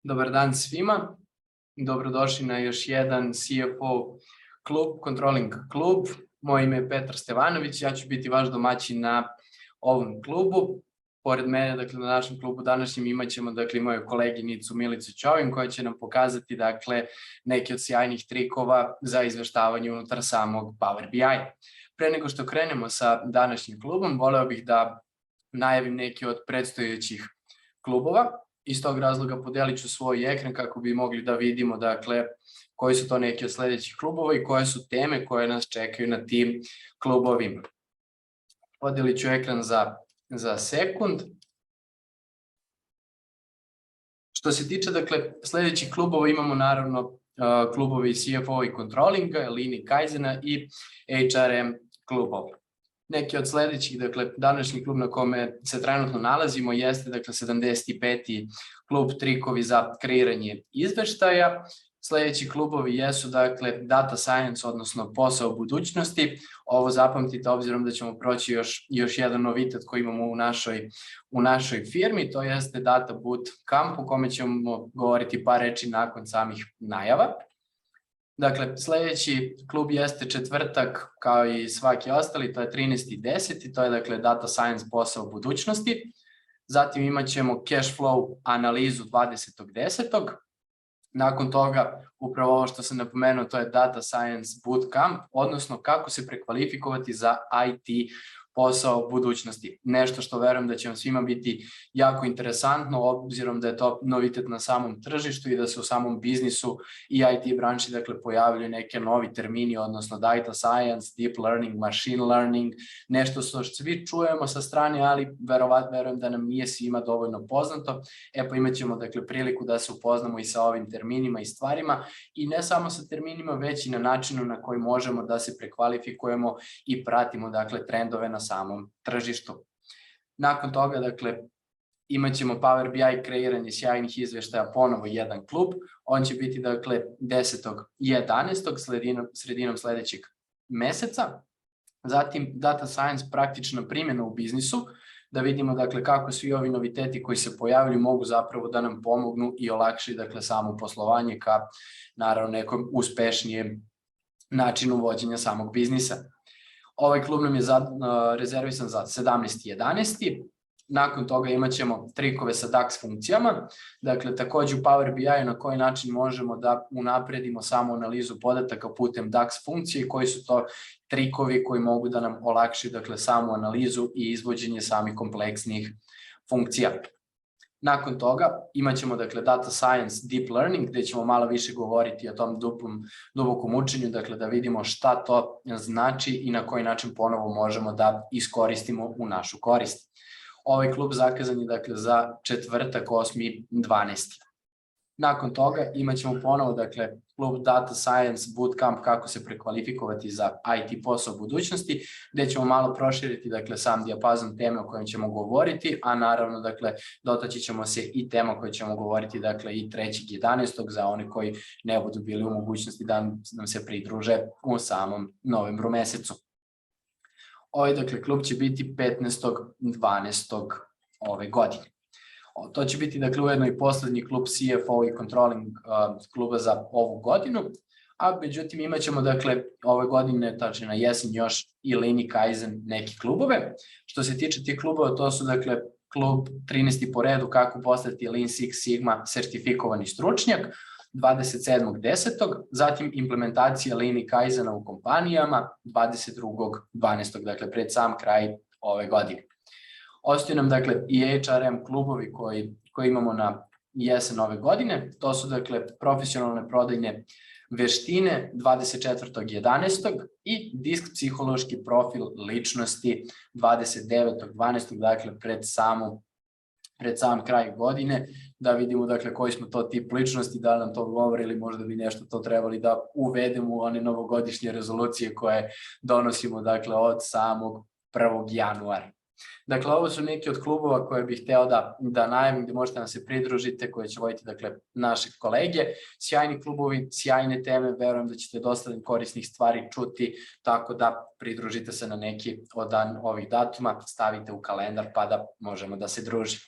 Dobar dan svima, dobrodošli na još jedan CFO klub, Controlling klub. Moje ime je Petar Stevanović, ja ću biti vaš domaćin na ovom klubu. Pored mene, dakle, na našem klubu današnjem imat ćemo, dakle, moju koleginicu Milicu Ćovin koja će nam pokazati, dakle, neke od sjajnih trikova za izveštavanje unutar samog Power BI. Pre nego što krenemo sa današnjim klubom, voleo bih da najavim neki od predstojećih klubova. Iz tog razloga podelit ću svoj ekran kako bi mogli da vidimo, dakle, koji su to neki od sledećih klubova i koje su teme koje nas čekaju na tim klubovima. Podelit ću ekran za sekund. Što se tiče, dakle, sledećih klubova, imamo naravno klubovi CFO i Controllinga, Lean i Kaizena i HRM klubova. Neki od sledećih, dakle, današnji klub na kome se trenutno nalazimo jeste, dakle, 75. klub trikovi za kreiranje izveštaja. Sledeći klubovi jesu, dakle, Data Science, odnosno posao budućnosti. Ovo zapamtite obzirom da ćemo proći još jedan novitet koji imamo u našoj firmi, to jeste Data Bootcamp, u kome ćemo govoriti par reči nakon samih najava. Dakle, sledeći klub jeste četvrtak, kao i svaki ostali, to je 13.10. To je, dakle, Data Science posao budućnosti. Zatim imat ćemo Cash Flow analizu 20.10. Nakon toga, upravo ovo što sam napomenuo, to je Data Science Bootcamp, odnosno kako se prekvalifikovati za IT posao budućnosti. Nešto što verujem da će vam svima biti jako interesantno, obzirom da je to novitet na samom tržištu i da se u samom biznisu i IT branši, dakle, pojavljaju neke novi termini, odnosno Data Science, Deep Learning, Machine Learning, nešto što svi čujemo sa strane, ali verujem da nam nije svima dovoljno poznato. Pa imat ćemo, dakle, priliku da se upoznamo i sa ovim terminima i stvarima, i ne samo sa terminima, već i na načinu na koji možemo da se prekvalifikujemo i pratimo, dakle, trendove na samom tržištu. Nakon toga, dakle, imat ćemo Power BI kreiranje sjajnih izveštaja, ponovo jedan klub. On će biti, dakle, 10.11. sredinom sledećeg meseca. Zatim Data Science praktična primjena u biznisu, da vidimo, dakle, kako svi ovi noviteti koji se pojavljaju mogu zapravo da nam pomognu i olakšaju, dakle, samo poslovanje ka, naravno, nekom uspešnijem načinu vođenja samog biznisa. Ovaj klub nam je rezervisan za 17.11. Nakon toga imat ćemo trikove sa DAX funkcijama. Dakle, takođe u Power BI-u na koji način možemo da unapredimo samu analizu podataka putem DAX funkcije i koji su to trikovi koji mogu da nam olakšaju, dakle, samu analizu i izvođenje samih kompleksnih funkcija. Nakon toga imat ćemo, dakle, Data Science Deep Learning, gde ćemo malo više govoriti o tom dubokom učenju, dakle, da vidimo šta to znači i na koji način ponovo možemo da iskoristimo u našu korist. Ovaj klub zakazan je, dakle, za četvrtak 8.12. Nakon toga imat ćemo ponovo, dakle, klub Data Science Bootcamp, kako se prekvalifikovati za IT posao budućnosti, gde ćemo malo proširiti, dakle, sam dijapazon teme o kojem ćemo govoriti, a naravno, dakle, dotaći ćemo se i tema o kojoj ćemo govoriti, dakle, i 3.11. za one koji ne budu bili u mogućnosti da nam se pridruže u samom novembru mesecu. Ovaj, dakle, klub će biti 15.12. ove godine. To će biti, dakle, ujedno i poslednji klub CFO i Controlling kluba za ovu godinu, a međutim imat ćemo, dakle, ove godine, tačno na jesen, još i Lean i Kaizen neki klubove. Što se tiče tih klubova, to su, dakle, klub 13. po redu kako postati Lean Six Sigma sertifikovani stručnjak 27.10. Zatim implementacija Lean i Kaizena u kompanijama 22.12. dakle, pred sam kraj ove godine. Ostaju nam, dakle, i HRM klubovi koji imamo na jesen ove godine. To su, dakle, profesionalne prodajne veštine 24.11. i disk psihološki profil ličnosti 29.12. dakle, pred sam kraj godine, da vidimo, dakle, koji smo to tip ličnosti, da nam to govori ili možda bi nešto to trebali da uvedemo u one novogodišnje rezolucije koje donosimo, dakle, od samog 1. januara. Dakle, ovo su neki od klubova koje bih hteo da najavim, gde možete nam se pridružite, koje će voditi, dakle, naše kolege. Sjajni klubovi, sjajne teme, verujem da ćete dosta korisnih stvari čuti, tako da pridružite se na neki od ovih datuma, stavite u kalendar pa da možemo da se družimo.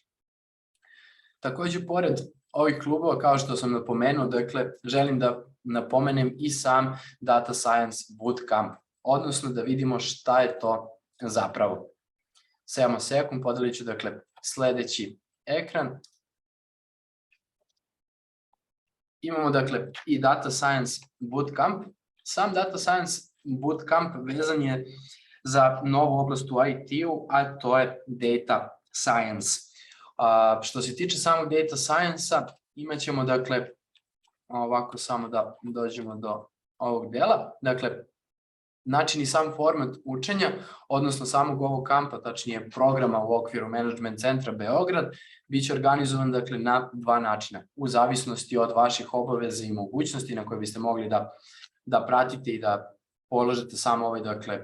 Također, pored ovih klubova, kao što sam napomenuo, dakle, želim da napomenem i sam Data Science Bootcamp, odnosno da vidimo šta je to zapravo. Samo sekund, podelit ću, dakle, sledeći ekran. Imamo, dakle, i Data Science Bootcamp. Sam Data Science Bootcamp vezan je za novu oblast u IT-u, a to je Data Science. Što se tiče samog Data Science-a, imat ćemo, dakle, ovako samo da dođemo do ovog dela. Dakle, način i sam format učenja, odnosno samog ovog kampa, tačnije programa u okviru Management centra Beograd, bit će organizovan, dakle, na dva načina, u zavisnosti od vaših obaveza i mogućnosti na koje biste mogli da pratite i da položite sam ovaj, dakle,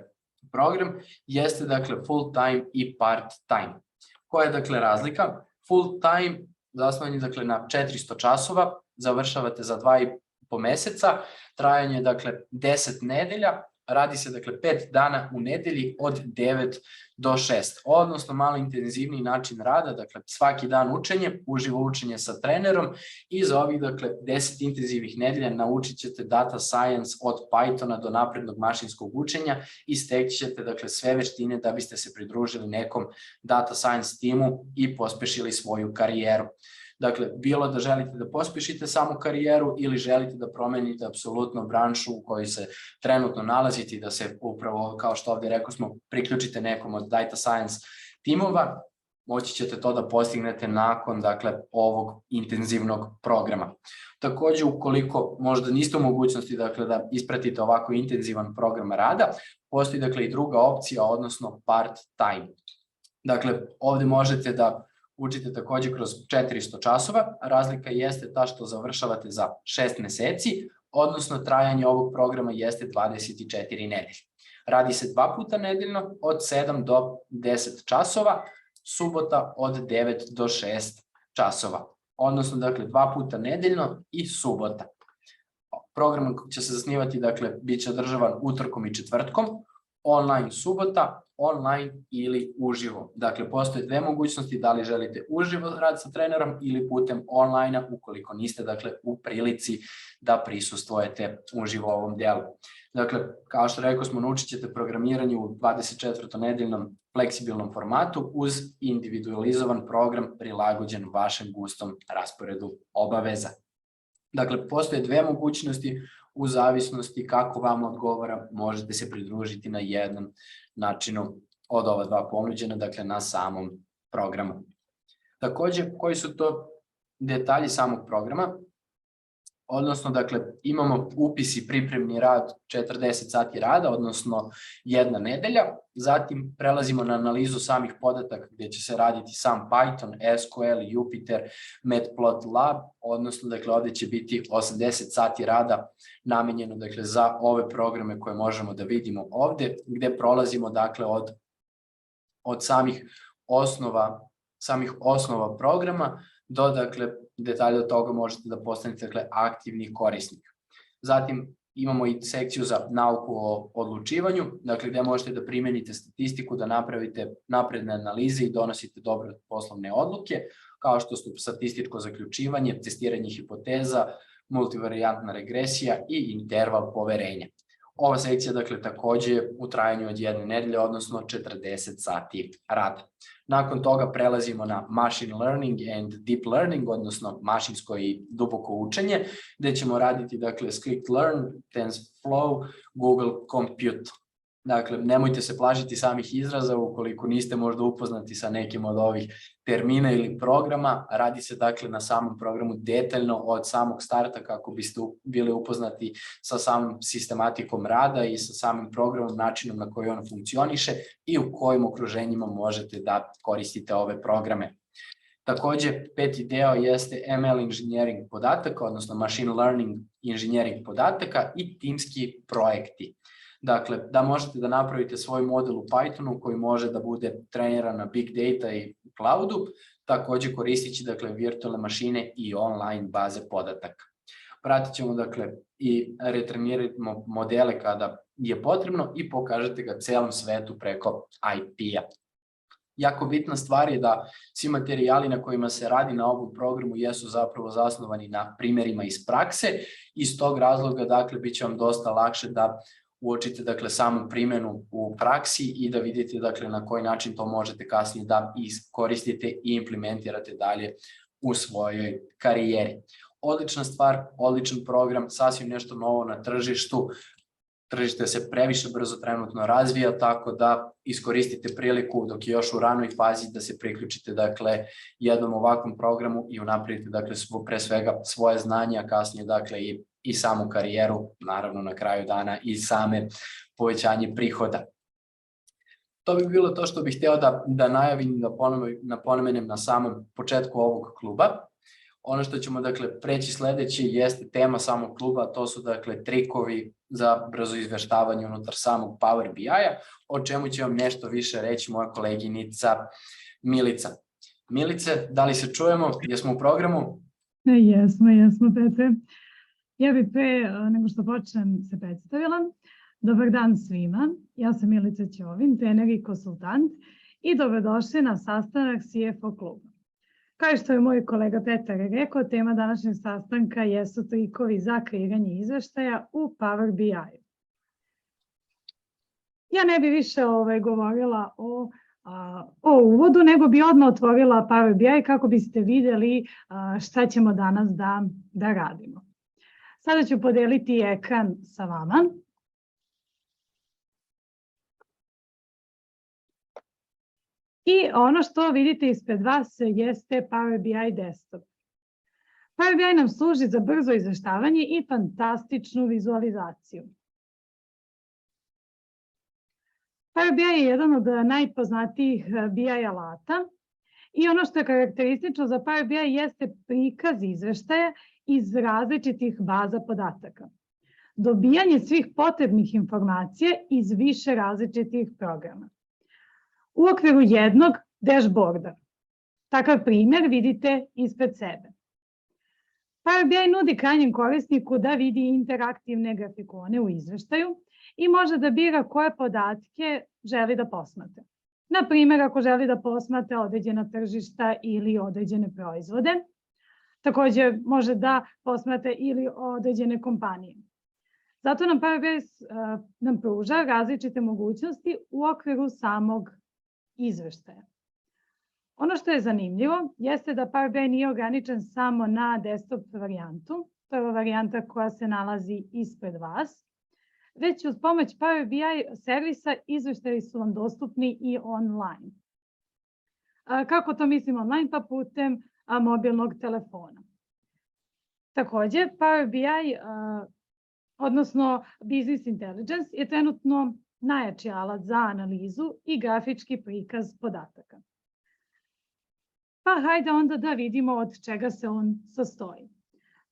program, jeste, dakle, full time i part time. Koja je, dakle, razlika? Full time zasnovan je, dakle, na 400 časova, završavate za 2,5 meseca, trajanje, dakle, 10 nedelja, radi se, dakle, 5 dana u nedelji od 9 do 6, odnosno malo intenzivniji način rada, dakle, svaki dan učenje, uživo učenje sa trenerom i za ovih, dakle, 10 intenzivnih nedelja naučit ćete Data Science od Pythona do naprednog mašinskog učenja i steći ćete, dakle, sve veštine da biste se pridružili nekom Data Science timu i pospešili svoju karijeru. Dakle, bilo da želite da pospešite samu karijeru ili želite da promenite apsolutno branšu u kojoj se trenutno nalazite i da se upravo, kao što ovde rekao smo, priključite nekom od Data Science timova, moći ćete to da postignete nakon, dakle, ovog intenzivnog programa. Takođe, ukoliko možda niste u mogućnosti, dakle, da ispratite ovako intenzivan program rada, postoji, dakle, i druga opcija, odnosno part time. Dakle, ovde možete da učite takođe kroz 400 časova, razlika jeste ta što završavate za 6 meseci, odnosno trajanje ovog programa jeste 24 nedelje. Radi se 2 puta nedeljno od 7 do 10 časova, subota od 9 do 6 časova, odnosno, dakle, 2 puta nedeljno i subota. Program će se zasnivati, dakle, bit će održavan utorkom i četvrtkom, online subota, online ili uživo. Dakle, postoje dve mogućnosti, da li želite uživo rad sa trenerom ili putem online-a, ukoliko niste, dakle, u prilici da prisustvujete uživo ovom delu. Dakle, kao što rekao smo, naučit ćete programiranje u 24-nedeljnom fleksibilnom formatu uz individualizovan program prilagođen vašem gustom rasporedu obaveza. Dakle, postoje dve mogućnosti, u zavisnosti kako vam odgovara, možete se pridružiti na jedan načinu od ova dva ponuđena, dakle, na samom programu. Takođe, koji su to detalji samog programa? Odnosno, dakle, imamo upis i pripremni rad 40 sati rada, odnosno 1 nedelja, zatim prelazimo na analizu samih podataka gde će se raditi sam Python, SQL, Jupyter, Matplotlib, odnosno, dakle, ovde će biti 80 sati rada namenjeno, dakle, za ove programe koje možemo da vidimo ovde, gde prolazimo, dakle, od samih osnova programa do, dakle, detalje od toga možete da postanete, dakle, aktivni korisnik. Zatim imamo i sekciju za nauku o odlučivanju, dakle, gde možete da primenite statistiku, da napravite napredne analize i donosite dobre poslovne odluke, kao što su statističko zaključivanje, testiranje hipoteza, multivarijantna regresija i interval poverenja. Ova sekcija, dakle, takođe u trajanju od 1 nedelje, odnosno 40 sati rada. Nakon toga prelazimo na machine learning and deep learning, odnosno mašinsko i duboko učenje, gde ćemo raditi, dakle, scikit-learn, TensorFlow, Google Compute. Dakle, nemojte se plašiti samih izraza ukoliko niste možda upoznati sa nekim od ovih termina ili programa. Radi se, dakle, na samom programu detaljno od samog starta kako biste bili upoznati sa samom sistematikom rada i sa samim programom, načinom na koji on funkcioniše i u kojim okruženjima možete da koristite ove programe. Takođe, peti deo jeste ML inženjering podataka, odnosno machine learning inženjering podataka i timski projekti. Dakle, da možete da napravite svoj model u Pythonu koji može da bude treniran na big data i cloudu, takođe koristići, dakle, virtualne mašine i online baze podataka. Pratit ćemo, dakle, i retreniramo modele kada je potrebno i pokažete ga celom svetu preko IP-a. Jako bitna stvar je da svi materijali na kojima se radi na ovom programu jesu zapravo zasnovani na primjerima iz prakse. Iz tog razloga, dakle, bit će vam dosta lakše da uočite, dakle, samu primjenu u praksi i da vidite, dakle, na koji način to možete kasnije da iskoristite i implementirate dalje u svojoj karijeri. Odlična stvar, odličan program, sasvim nešto novo na tržištu. Tržište se previše brzo trenutno razvija, tako da iskoristite priliku dok je još u ranoj fazi da se priključite, dakle, jednom ovakvom programu i unapredite, dakle, pre svega svoje znanje, a kasnije, dakle, i samu karijeru, naravno na kraju dana i same povećanje prihoda. To bi bilo to što bih hteo da najavim, da napomenem na samom početku ovog kluba. Ono što ćemo, dakle, preći sledeći jeste tema samog kluba, a to su, dakle, trikovi za brzo izveštavanje unutar samog Power BI-a, o čemu će vam nešto više reći moja koleginica Milica. Milice, da li se čujemo? Jesmo u programu? Jesmo, Petre. Ja bih pre nego što počnem se predstavila. Dobar dan svima, ja sam Milica Ćovin, trener i konsultant i dobrodošli na sastanak CFO kluba. Kao što je moj kolega Petar rekao, tema današnjeg sastanka jesu trikovi za kreiranje izveštaja u Power BI. Ja ne bi više govorila o uvodu, nego bi odmah otvorila Power BI kako biste vidjeli šta ćemo danas da radimo. Sada ću podeliti ekran sa vama. I ono što vidite ispred vas jeste Power BI desktop. Power BI nam služi za brzo izveštavanje i fantastičnu vizualizaciju. Power BI je jedan od najpoznatijih BI alata i ono što je karakteristično za Power BI jeste prikaz izveštaja iz različitih baza podataka. Dobijanje svih potrebnih informacija iz više različitih programa. U okviru jednog dashboarda. Takav primjer vidite ispred sebe. Power BI nudi krajnjem korisniku da vidi interaktivne grafikone u izveštaju i može da bira koje podatke želi da posmatra. Na primjer, ako želi da posmatra određena tržišta ili određene proizvode, također može da posmatra ili određene kompanije. Zato nam Power BI nam pruža različite mogućnosti u okviru samog izveštaja. Ono što je zanimljivo jeste da Power BI nije ograničen samo na desktop varijantu, to je varijanta koja se nalazi ispred vas, već uz pomoć Power BI servisa izveštaji su vam dostupni i online. Kako to mislim online? Pa putem mobilnog telefona. Također, Power BI, odnosno Business Intelligence, je trenutno najjači alat za analizu i grafički prikaz podataka. Pa hajde onda da vidimo od čega se on sastoji.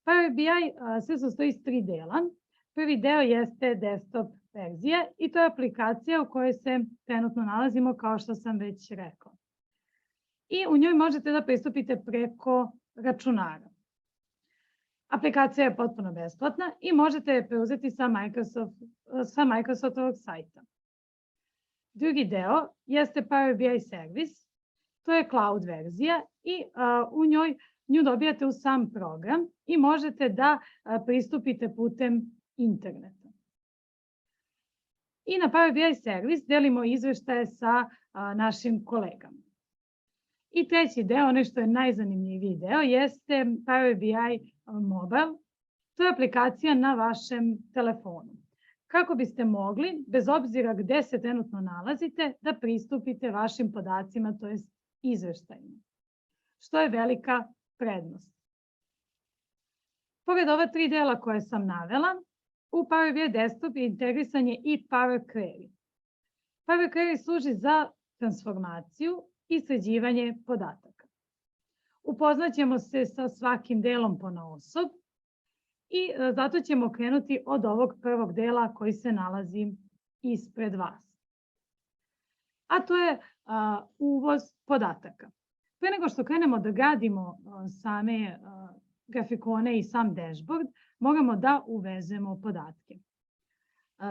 Power BI se sastoji iz 3 dela. Prvi deo jeste desktop verzija i to je aplikacija u kojoj se trenutno nalazimo, kao što sam već rekla. I u njoj možete da pristupite preko računara. Aplikacija je potpuno besplatna i možete je preuzeti sa Microsoftovog sajta. Drugi deo jeste Power BI servis, to je cloud verzija i u nju dobijate u sam program i možete da pristupite putem interneta. I na Power BI servis delimo izveštaje sa našim kolegama. I treći deo, ono što je najzanimljiviji deo, jeste Power BI Mobile. To je aplikacija na vašem telefonu. Kako biste mogli, bez obzira gde se trenutno nalazite, da pristupite vašim podacima, to jest izveštajima. Što je velika prednost. Pored ova 3 dela koje sam navela, u Power BI desktop je integrisan je i Power Query. Power Query služi za transformaciju i sređivanje podataka. Upoznaćemo se sa svakim delom ponaosob i zato ćemo krenuti od ovog prvog dela koji se nalazi ispred vas. A to je uvoz podataka. Pre nego što krenemo da gradimo same grafikone i sam dashboard, moramo da uvezemo podatke.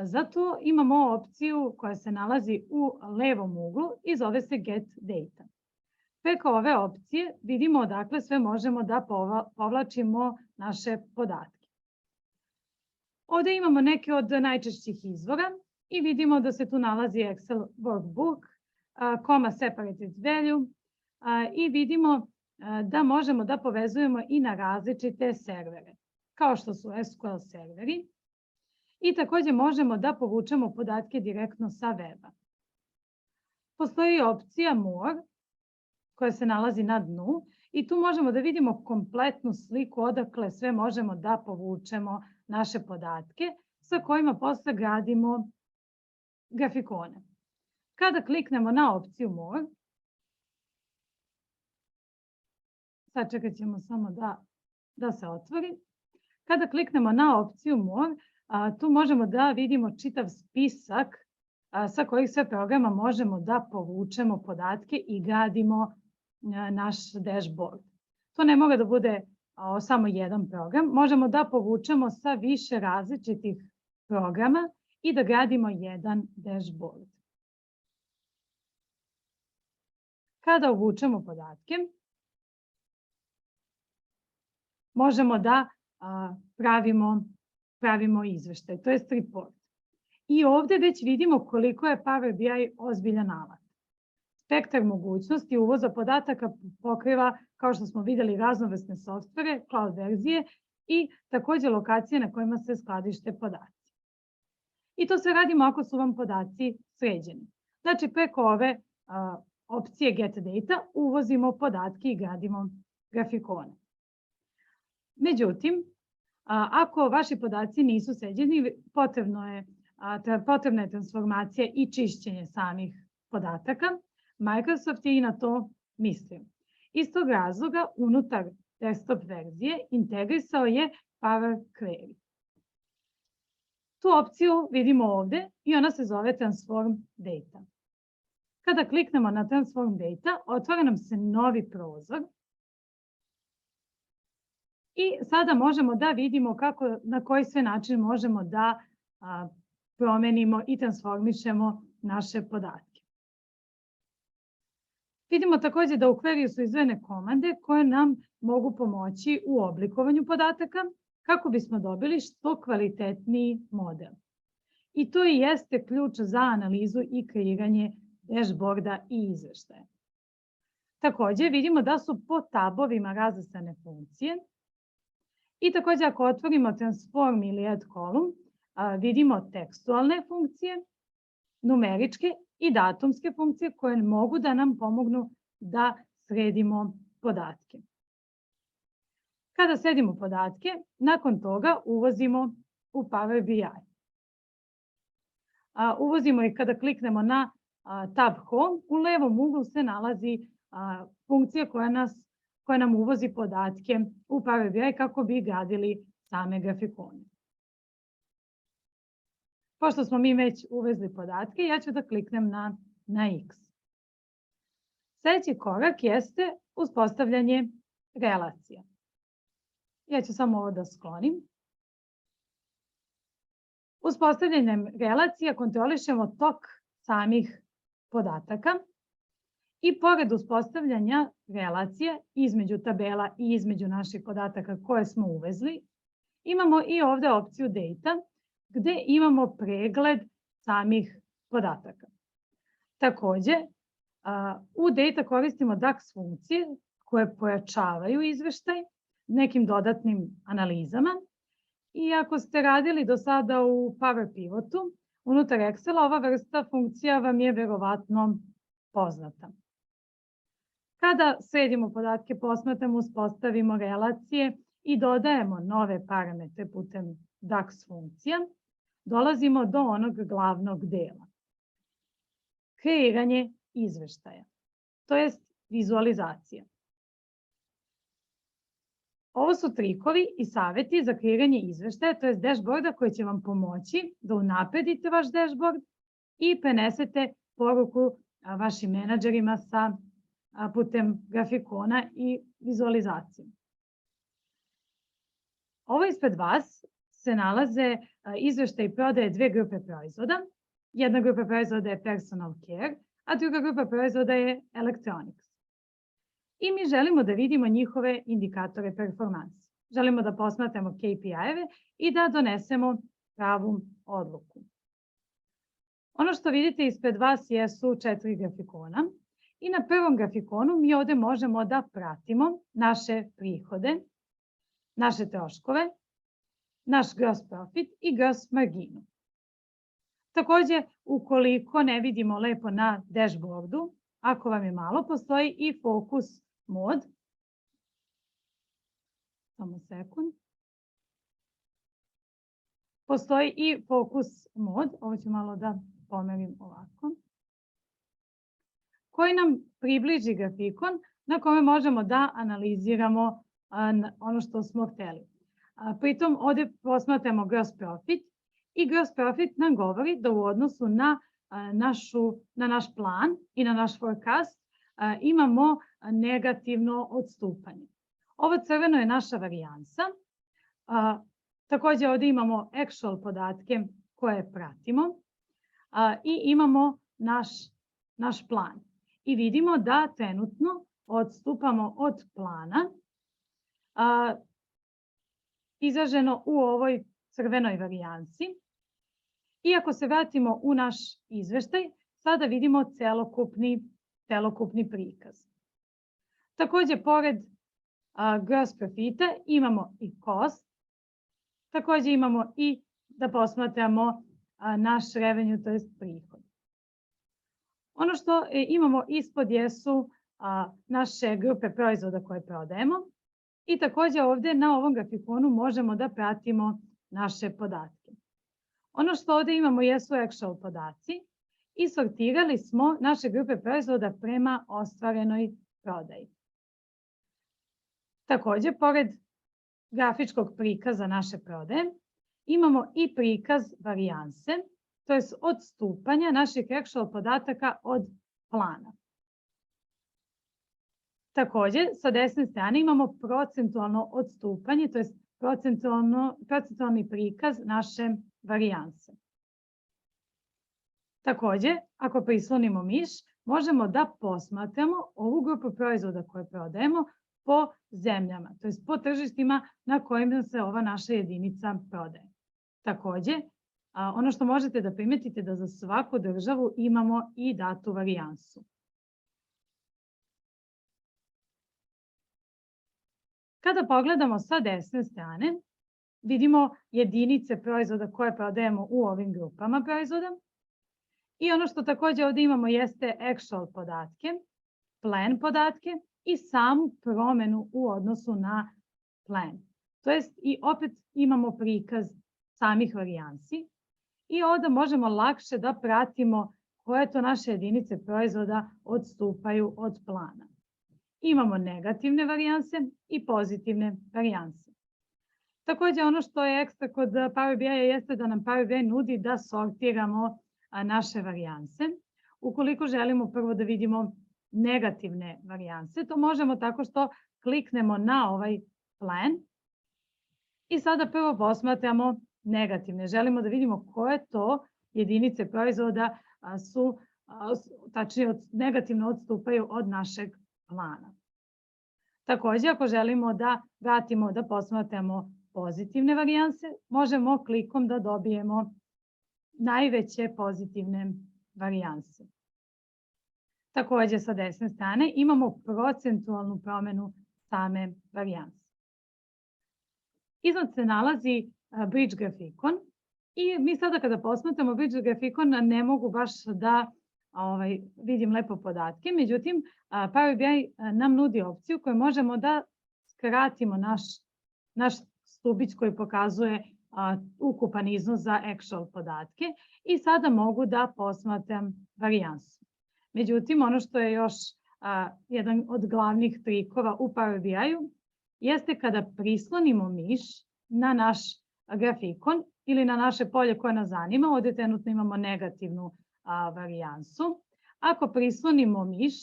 Za to imamo opciju koja se nalazi u levom uglu i zove se Get Data. Preko ove opcije vidimo odakle sve možemo da povlačimo naše podatke. Ovde imamo neke od najčešćih izvora i vidimo da se tu nalazi Excel workbook, comma separated value i vidimo da možemo da povezujemo i na različite servere, kao što su SQL serveri, i takođe možemo da povučemo podatke direktno sa weba. Postoji opcija More, koja se nalazi na dnu, i tu možemo da vidimo kompletnu sliku odakle sve možemo da povučemo naše podatke sa kojima posle gradimo grafikone. Kada kliknemo na opciju More, sačekat ćemo samo da se otvori. Kada kliknemo na opciju More, tu možemo da vidimo čitav spisak sa kojih sve programa možemo da povučemo podatke i gradimo naš dashboard. To ne mora da bude samo jedan program. Možemo da povučemo sa više različitih programa i da gradimo jedan dashboard. Kada uvučemo podatke, možemo da pravimo izveštaj, to jest report. I ovde već vidimo koliko je Power BI ozbiljan alat. Spektar mogućnosti uvoza podataka pokriva, kao što smo videli, raznovrsne softvere, cloud verzije i takođe lokacije na kojima se skladište podaci. I to sve radimo ako su vam podaci sređeni. Znači, preko ove opcije Get Data uvozimo podatke i gradimo grafikone. Međutim, ako vaši podaci nisu sređeni, potrebna je transformacija i čišćenje samih podataka. Microsoft je i na to mislio. Iz tog razloga, unutar desktop verzije integrisao je Power Query. Tu opciju vidimo ovde i ona se zove Transform Data. Kada kliknemo na Transform Data, otvara nam se novi prozor i sada možemo da vidimo na koji sve način možemo da promenimo i transformišemo naše podatke. Vidimo takođe da u query su izdvojene komande koje nam mogu pomoći u oblikovanju podataka kako bismo dobili što kvalitetniji model. I to i jeste ključ za analizu i kreiranje dashboarda i izveštaja. Takođe vidimo da su po tabovima razvrstane funkcije i takođe ako otvorimo transform ili add column, vidimo tekstualne funkcije, numeričke i datumske funkcije koje mogu da nam pomognu da sredimo podatke. Kada sredimo podatke, nakon toga uvozimo u Power BI. Uvozimo ih kada kliknemo na tab Home, u levom uglu se nalazi funkcija koja nam uvozi podatke u Power BI kako bi gradili same grafikone. Pošto smo mi već uvezli podatke, ja ću da kliknem na X. Sljedeći korak jeste uspostavljanje relacija. Ja ću samo ovo da sklonim. Uspostavljanjem relacija kontrolišemo tok samih podataka i pored uspostavljanja relacija između tabela i između naših podataka koje smo uvezli, imamo i ovde opciju Data, gde imamo pregled samih podataka. Takođe, u Data koristimo DAX funkcije koje pojačavaju izveštaj nekim dodatnim analizama i ako ste radili do sada u Power Pivotu, unutar Excela ova vrsta funkcija vam je verovatno poznata. Kada sredimo podatke, posmatramo, uspostavimo relacije i dodajemo nove parametre putem DAX funkcija, dolazimo do onog glavnog dela. Kreiranje izveštaja, to jest vizualizacija. Ovo su trikovi i saveti za kreiranje izveštaja, to jest dashboarda koji će vam pomoći da unapredite vaš dashboard i prenesete poruku vašim menadžerima putem grafikona i vizualizacije. Ovo ispred vas se nalaze izveštaj prodaje dve grupe proizvoda. Jedna grupa proizvoda je personal care, a druga grupa proizvoda je electronics. I mi želimo da vidimo njihove indikatore performanse. Želimo da posmatramo KPI-eve i da donesemo pravu odluku. Ono što vidite ispred vas jesu 4 grafikona i na prvom grafikonu mi ovde možemo da pratimo naše prihode, naše troškove, naš gross profit i gross marginu. Takođe, ukoliko ne vidimo lepo na dashboardu, ako vam je malo, postoji i focus mod. Samo sekund. Postoji i focus mod, ovo ću malo da pomerim ovako, koji nam približi grafikon na kome možemo da analiziramo ono što smo hteli. Pritom ovde posmatramo gross profit i gross profit nam govori da u odnosu na naš plan i na naš forecast imamo negativno odstupanje. Ovo crveno je naša varijansa. Takođe ovde imamo actual podatke koje pratimo i imamo naš plan. I vidimo da trenutno odstupamo od plana izraženo u ovoj crvenoj varijansi. I ako se vratimo u naš izveštaj, sada vidimo celokupni prikaz. Takođe, pored gross profita imamo i cost, takođe imamo i da posmatramo naš revenue, to jest prihod. Ono što imamo ispod jesu naše grupe proizvoda koje prodajemo i takođe ovde na ovom grafikonu možemo da pratimo naše podatke. Ono što ovde imamo jesu actual podaci i sortirali smo naše grupe proizvoda prema ostvarenoj prodaji. Takođe, pored grafičkog prikaza naše prodaje, imamo i prikaz varijanse, to je odstupanja naših actual podataka od plana. Takođe, sa desne strane imamo procentualno odstupanje, to je procentualni prikaz naše varijanse. Takođe, ako prislonimo miš, možemo da posmatramo ovu grupu proizvoda koje prodajemo po zemljama, to je po tržištima na kojima se ova naša jedinica prodaje. Takođe, ono što možete da primetite da za svaku državu imamo i datu varijansu. Kada pogledamo sa desne strane, vidimo jedinice proizvoda koje prodajemo u ovim grupama proizvoda. I ono što takođe ovde imamo jeste actual podatke, plan podatke i samu promenu u odnosu na plan. To jest i opet imamo prikaz samih varijansi i ovde možemo lakše da pratimo koje to naše jedinice proizvoda odstupaju od plana. Imamo negativne varijanse i pozitivne varijanse. Takođe, ono što je ekstra kod Power BI-a jeste da nam Power BI nudi da sortiramo naše varijanse. Ukoliko želimo prvo da vidimo negativne varijanse, to možemo tako što kliknemo na ovaj plan i sada prvo posmatramo negativne. Želimo da vidimo koje to jedinice proizvoda su, tačnije negativno odstupaju od našeg plana. Takođe, ako želimo da vratimo da posmatramo pozitivne varijanse, možemo klikom da dobijemo najveće pozitivne varijanse. Takođe, sa desne strane imamo procentualnu promenu same varijanse. Iznad se nalazi bridge grafikon i mi sada kada posmatramo bridge grafikon ne mogu baš da vidim lepo podatke, međutim Power BI nam nudi opciju koju možemo da skratimo naš stubić koji pokazuje ukupan iznos za actual podatke i sada mogu da posmatram varijansu. Međutim, ono što je još jedan od glavnih trikova u Power BI-u jeste kada prislonimo miš na naš grafikon ili na naše polje koje nas zanima, ovde trenutno imamo negativnu varijansu. Ako prislonimo miš,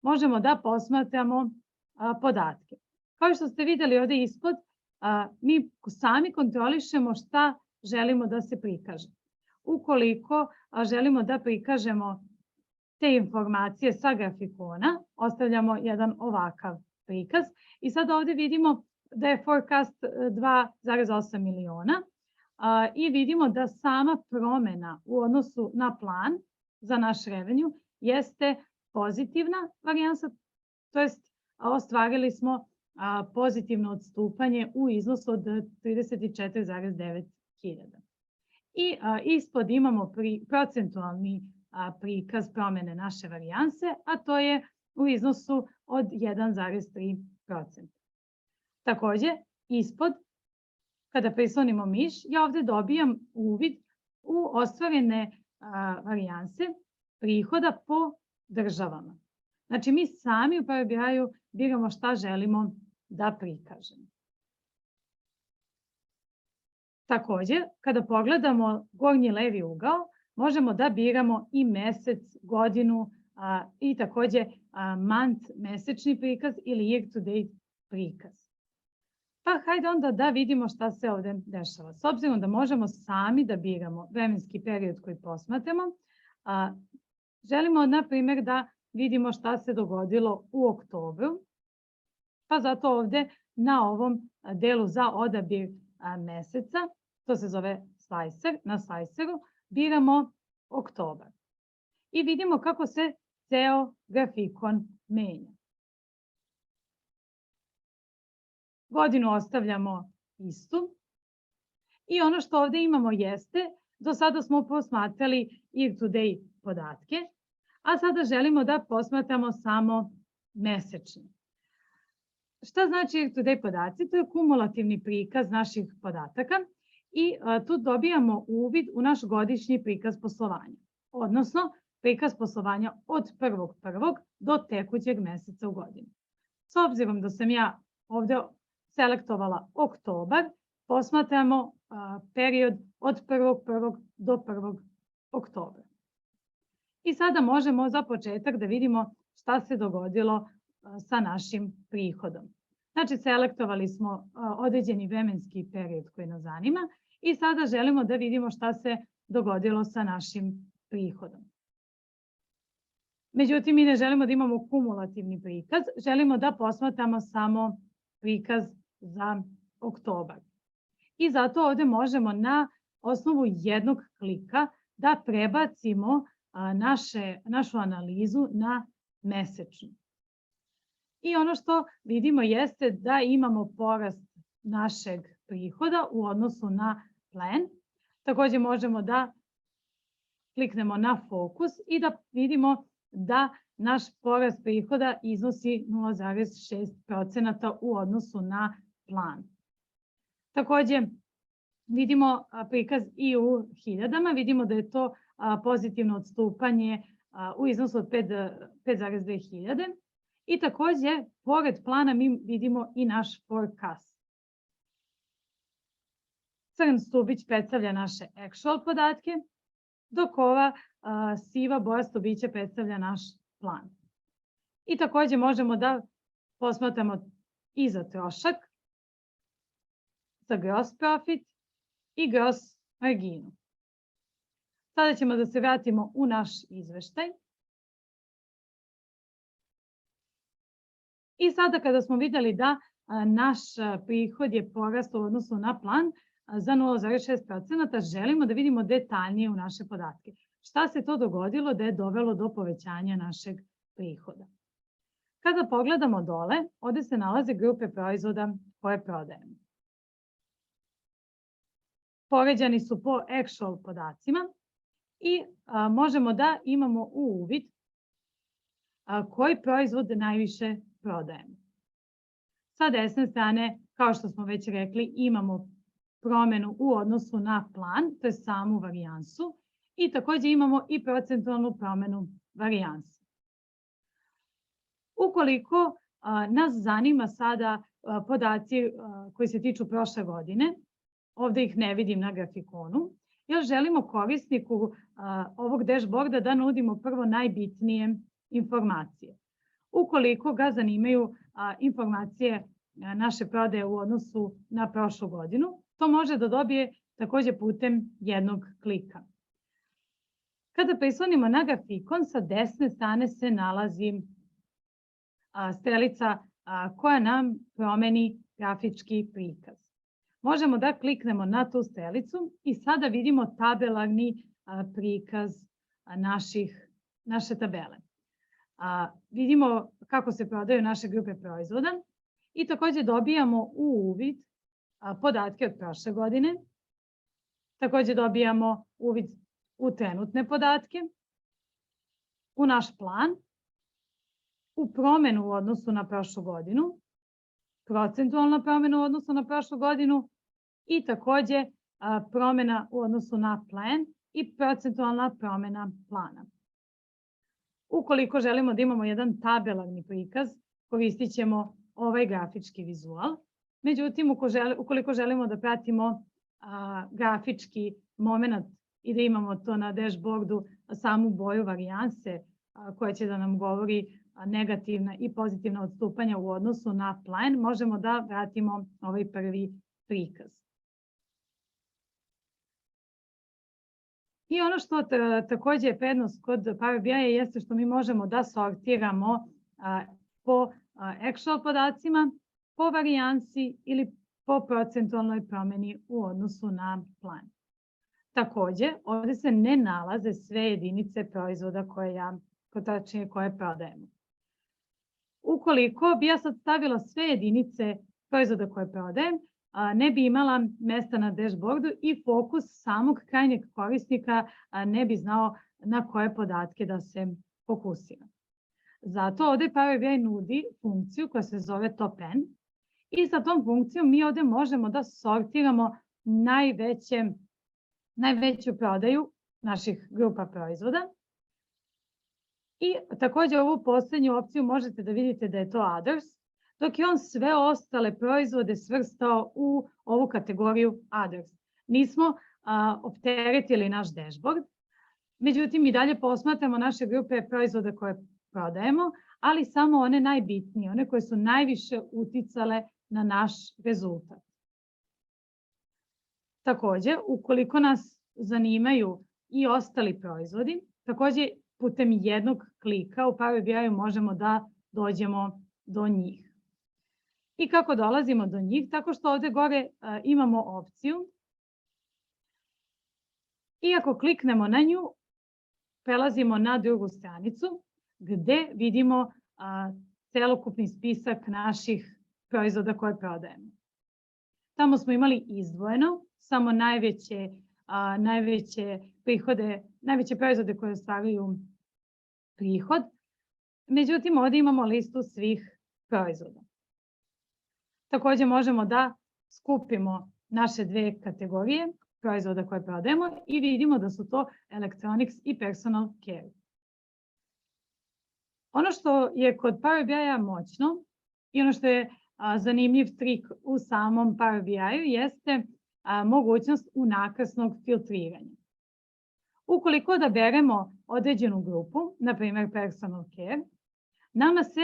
možemo da posmatramo podatke. Kao što ste videli ovde ispod, mi sami kontrolišemo šta želimo da se prikaže. Ukoliko želimo da prikažemo te informacije sa grafikona, ostavljamo jedan ovakav prikaz i sad ovde vidimo da je forecast 2,8 miliona i vidimo da sama promena u odnosu na plan za naš revenue jeste pozitivna varijansa, to jest ostvarili smo pozitivno odstupanje u iznosu od 34,9 hiljada. I ispod imamo procentualni prikaz promene naše varijanse, a to je u iznosu od 1,3%. Takođe, ispod, kada prislonimo miš, ja ovde dobijam uvid u ostvarene varijanse prihoda po državama. Znači, mi sami u Power BI-u biramo šta želimo da prikažemo. Takođe, kada pogledamo gornji levi ugao, možemo da biramo i mesec, godinu i takođe month, mesečni prikaz ili year to date prikaz. Pa hajde onda da vidimo šta se ovde dešava. S obzirom da možemo sami da biramo vremenski period koji posmatramo, želimo, na primjer, da vidimo šta se dogodilo u oktobru, pa zato ovde na ovom delu za odabir meseca, to se zove slicer, na sliceru, biramo oktobar. I vidimo kako se ceo grafikon menja. Godinu ostavljamo istu. I ono što ovde imamo jeste, do sada smo posmatrali year to date podatke, a sada želimo da posmatramo samo mesečne. Šta znači year to date podaci? To je kumulativni prikaz naših podataka i tu dobijamo uvid u naš godišnji prikaz poslovanja, odnosno prikaz poslovanja od 1.1. do tekućeg meseca u godini. S obzirom da sam ja ovde selektovala oktobar, posmatramo period od 1.1. do 1. oktobra. I sada možemo za početak da vidimo šta se dogodilo sa našim prihodom. Znači, selektovali smo određeni vremenski period koji nas zanima i sada želimo da vidimo šta se dogodilo sa našim prihodom. Međutim, mi ne želimo da imamo kumulativni prikaz, želimo da posmatramo samo prikaz za oktobar. I zato ovde možemo na osnovu jednog klika da prebacimo našu analizu na mesečnu. I ono što vidimo jeste da imamo porast našeg prihoda u odnosu na plan. Takođe možemo da kliknemo na fokus i da vidimo da naš porast prihoda iznosi 0,6% u odnosu na plan. Takođe, vidimo prikaz i u hiljadama, vidimo da je to pozitivno odstupanje u iznosu od 5,2 hiljade i takođe, pored plana mi vidimo i naš forecast. Crn stubić predstavlja naše actual podatke, dok ova siva boja stubića predstavlja naš plan. I takođe možemo da posmatramo i za trošak, za gross profit i gross marginu. Sada ćemo da se vratimo u naš izveštaj. I sada kada smo videli da naš prihod je porastao u odnosu na plan za 0,6%, želimo da vidimo detaljnije u naše podatke. Šta se to dogodilo da je dovelo do povećanja našeg prihoda? Kada pogledamo dole, ovde se nalaze grupe proizvoda koje prodajemo. Poređani su po actual podacima i možemo da imamo uvid koji proizvod najviše prodajemo. Sa desne strane, kao što smo već rekli, imamo promenu u odnosu na plan, to je samu varijansu, i takođe imamo i procentualnu promenu varijanse. Ukoliko nas zanima sada podaci koji se tiču prošle godine, ovde ih ne vidim na grafikonu, jer želimo korisniku ovog dashboarda da nudimo prvo najbitnije informacije. Ukoliko ga zanimaju informacije naše prodaje u odnosu na prošlu godinu, to može da dobije takođe putem jednog klika. Kada prislonimo na grafikon, sa desne strane se nalazi strelica koja nam promeni grafički prikaz. Možemo da kliknemo na tu strelicu i sada vidimo tabelarni prikaz naše tabele. Vidimo kako se prodaju naše grupe proizvoda i takođe dobijamo u uvid podatke od prošle godine. Takođe dobijamo uvid u trenutne podatke, u naš plan, u promenu u odnosu na prošlu godinu, procentualna promena u odnosu na prošlu godinu i takođe promena u odnosu na plan i procentualna promena plana. Ukoliko želimo da imamo jedan tabelarni prikaz, koristit ćemo ovaj grafički vizual. Međutim, ukoliko želimo da pratimo grafički moment i da imamo to na dashboardu samu boju varijanse koja će da nam govori negativna i pozitivna odstupanja u odnosu na plan, možemo da vratimo ovaj prvi prikaz. I ono što takođe je prednost kod Power BI-a jeste što mi možemo da sortiramo po actual podacima, po varijansi ili po procentualnoj promeni u odnosu na plan. Takođe, ovde se ne nalaze sve jedinice proizvoda koje prodajemo. Ukoliko bi ja sad stavila sve jedinice proizvoda koje prodajem, ne bi imala mesta na dashboardu i fokus samog krajnjeg korisnika ne bi znao na koje podatke da se fokusira. Zato ovde Power BI nudi funkciju koja se zove Top N i sa tom funkcijom mi ovde možemo da sortiramo najveću prodaju naših grupa proizvoda. I takođe ovu poslednju opciju možete da vidite da je to Others, dok je on sve ostale proizvode svrstao u ovu kategoriju Others. Nismo opteretili naš dashboard, međutim i dalje posmatramo naše grupe proizvoda koje prodajemo, ali samo one najbitnije, one koje su najviše uticale na naš rezultat. Takođe, ukoliko nas zanimaju i ostali proizvodi, takođe putem jednog klika u Power BI-u možemo da dođemo do njih. I kako dolazimo do njih? Tako što ovde gore imamo opciju i ako kliknemo na nju, prelazimo na drugu stranicu gde vidimo celokupni spisak naših proizvoda koje prodajemo. Tamo smo imali izdvojeno samo najveće proizvode koje ostvaruju prihod. Međutim, ovde imamo listu svih proizvoda. Takođe možemo da skupimo naše dve kategorije proizvoda koje prodajemo i vidimo da su to Electronics i Personal Care. Ono što je kod Power BI-a moćno i ono što je zanimljiv trik u samom Power BI-u jeste mogućnost unakrsnog filtriranja. Ukoliko odaberemo određenu grupu, na primjer Personal Care, nama se